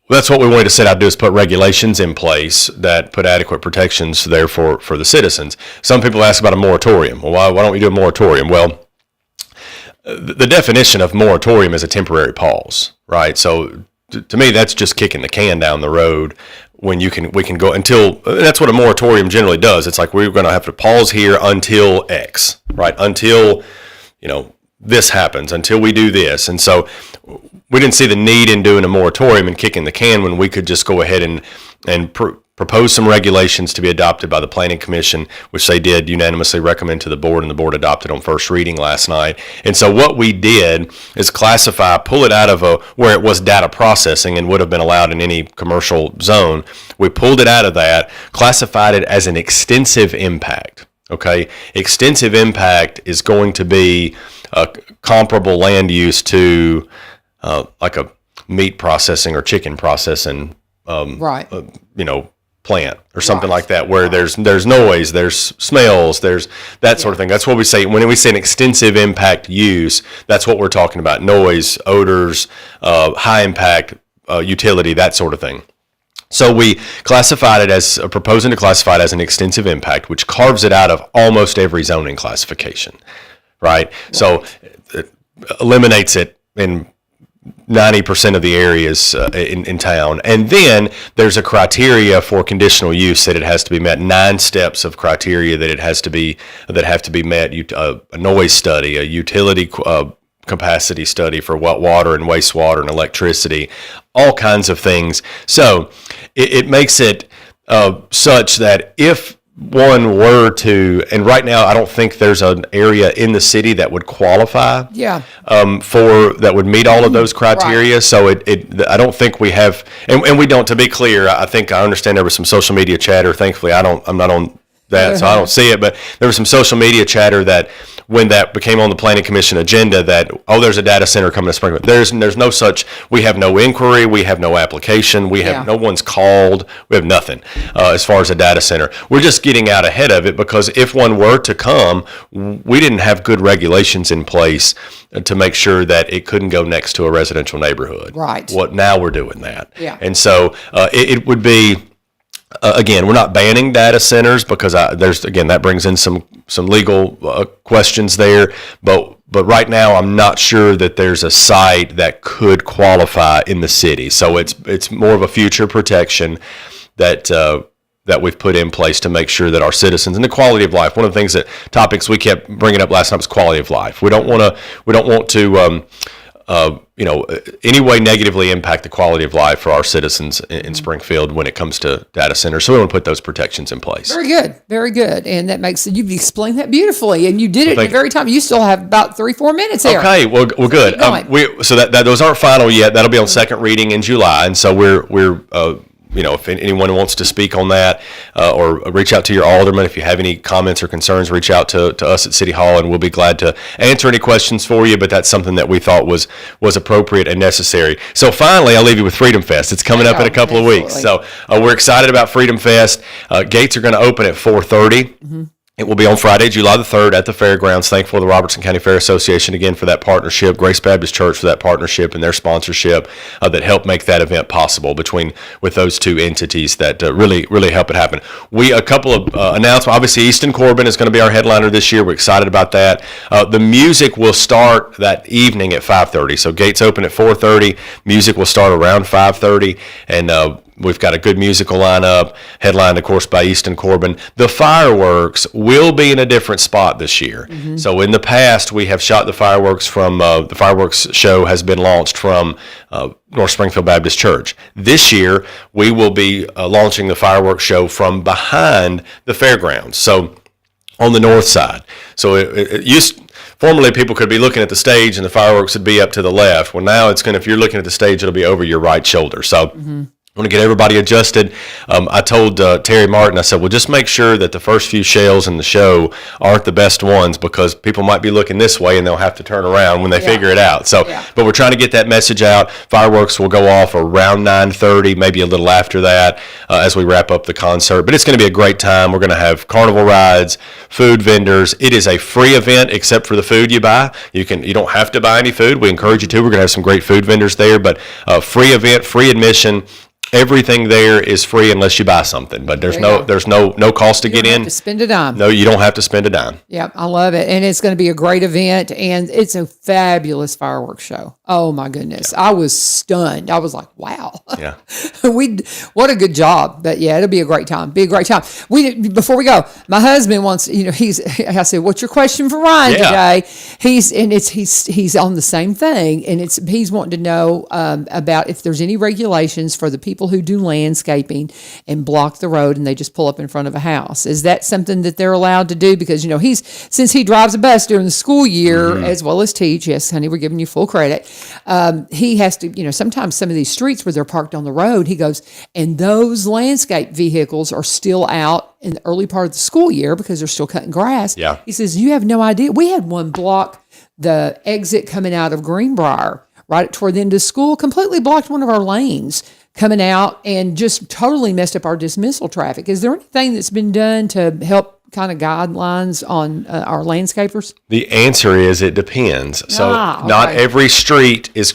that's what we wanted to set out to do, is put regulations in place that put adequate protections there for the citizens. Some people ask about a moratorium. Well, why don't we do a moratorium? Well, the definition of moratorium is a temporary pause, right? So to me, that's just kicking the can down the road when we can go until, that's what a moratorium generally does. It's like, we're going to have to pause here until X, right? Until, this happens, until we do this. And so we didn't see the need in doing a moratorium and kicking the can when we could just go ahead and proposed some regulations to be adopted by the Planning Commission, which they did unanimously recommend to the board, and the board adopted on first reading last night. And so what we did is pull it out of where it was data processing and would have been allowed in any commercial zone. We pulled it out of that, classified it as an extensive impact. Okay, extensive impact is going to be a comparable land use to like a meat processing or chicken processing, Right. plant or something like that, where there's noise, there's smells, there's that sort of thing. That's what we say when we say an extensive impact use. That's what we're talking about: noise, odors, high impact utility, that sort of thing. So we classified it as proposing to classify it as an extensive impact, which carves it out of almost every zoning classification, right? So it eliminates it in 90% of the areas in town. And then there's a criteria for conditional use that it has to be met. 9 steps of criteria that have to be met. A noise study, a utility capacity study for water and wastewater and electricity, all kinds of things. So it makes it such that if one were to, and right now I don't think there's an area in the city that would qualify for that would meet all of those criteria. Right. So I don't think we have, and we don't, to be clear, I understand there was some social media chatter. Thankfully I'm not on that, so I don't see it, but there was some social media chatter that when that became on the Planning Commission agenda that, there's a data center coming to Springfield. There's no such, we have no inquiry, we have no application, we have no one's called, we have nothing as far as a data center. We're just getting out ahead of it because if one were to come, we didn't have good regulations in place to make sure that it couldn't go next to a residential neighborhood. Right. Now we're doing that. Yeah. And so it would be, again, we're not banning data centers because that brings in some legal questions there. But right now, I'm not sure that there's a site that could qualify in the city. So it's more of a future protection that we've put in place to make sure that our citizens and the quality of life. One of the things topics we kept bringing up last night was quality of life. We don't want to any way negatively impact the quality of life for our citizens in Springfield when it comes to data centers. So we want to put those protections in place. Very good. Very good. And that makes, you've explained that beautifully, and you did it at the very time. You still have about 3-4 minutes here. Okay. Well, good. So that those aren't final yet. That'll be on second reading in July. And so we're if anyone wants to speak on that or reach out to your alderman, if you have any comments or concerns, reach out to us at City Hall, and we'll be glad to answer any questions for you. But that's something that we thought was appropriate and necessary. So finally, I'll leave you with Freedom Fest. It's coming up in a couple of weeks. So we're excited about Freedom Fest. Gates are going to open at 4:30. Mm-hmm. It will be on Friday, July the 3rd at the fairgrounds. Thankful to the Robertson County Fair Association again for that partnership, Grace Baptist Church for that partnership and their sponsorship that helped make that event possible with those two entities that really help it happen. A couple of announcements. Obviously, Easton Corbin is going to be our headliner this year. We're excited about that. The music will start that evening at 5:30. So gates open at 4:30. Music will start around 5:30, and we've got a good musical lineup, headlined, of course, by Easton Corbin. The fireworks will be in a different spot this year. Mm-hmm. So in the past, we have shot the fireworks from, the fireworks show has been launched from North Springfield Baptist Church. This year, we will be launching the fireworks show from behind the fairgrounds, so on the north side. So it used formerly, people could be looking at the stage and the fireworks would be up to the left. Well, now if you're looking at the stage, it'll be over your right shoulder. So I want to get everybody adjusted. I told Terry Martin, I said, well, just make sure that the first few shells in the show aren't the best ones because people might be looking this way and they'll have to turn around when they figure it out. So, but we're trying to get that message out. Fireworks will go off around 9:30, maybe a little after that as we wrap up the concert. But it's going to be a great time. We're going to have carnival rides, food vendors. It is a free event except for the food you buy. You don't have to buy any food. We encourage you to. We're going to have some great food vendors there, but free event, free admission. Everything there is free unless you buy something, but there's no cost to get in. You don't have to spend a dime. No, you don't have to spend a dime. Yep, I love it. And it's going to be a great event, and it's a fabulous fireworks show. Oh, my goodness. I was stunned. I was like, wow. Yeah. What a good job. But, yeah, it'll be a great time. Before we go, my husband wants, I said, what's your question for Ryan today? He's on the same thing, and he's wanting to know about if there's any regulations for the people people who do landscaping and block the road and they just pull up in front of a house. Is that something that they're allowed to do? Because, since he drives a bus during the school year as well as teach, yes, honey, we're giving you full credit. He has to, sometimes some of these streets where they're parked on the road, he goes, and those landscape vehicles are still out in the early part of the school year because they're still cutting grass. Yeah. He says, you have no idea. We had one block the exit coming out of Greenbrier right toward the end of school, completely blocked one of our lanes coming out and just totally messed up our dismissal traffic. Is there anything that's been done to help kind of guidelines on our landscapers? The answer is it depends. So okay. not every street is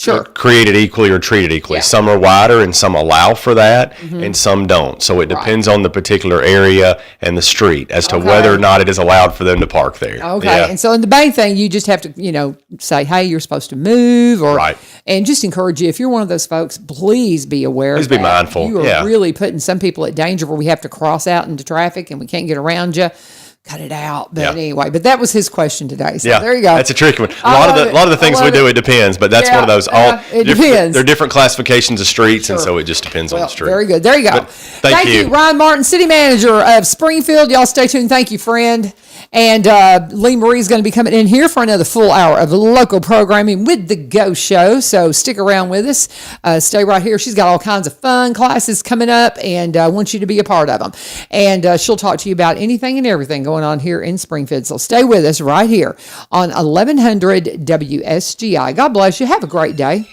Sure. created equally or treated equally. Yeah. Some are wider and some allow for that, and some don't. So it depends on the particular area and the street as to whether or not it is allowed for them to park there. Okay. Yeah. And so in the main thing, you just have to, say, hey, you're supposed to move and just encourage you. If you're one of those folks, please be aware. Please be mindful. You are really putting some people at danger where we have to cross out into traffic and we can't get around you. Cut it out. But anyway, that was his question today. So there you go. That's a tricky one. A lot of the things we do, it depends, but that's one of those. It depends. There are different classifications of streets, and so it just depends on the street. Very good. There you go. But thank you, Ryan Martin, City Manager of Springfield. Y'all stay tuned. Thank you, friend. And Lee Marie is going to be coming in here for another full hour of local programming with the Go Show. So stick around with us. Stay right here. She's got all kinds of fun classes coming up, and I want you to be a part of them. And she'll talk to you about anything and everything going on here in Springfield. So stay with us right here on 1100 WSGI. God bless you. Have a great day.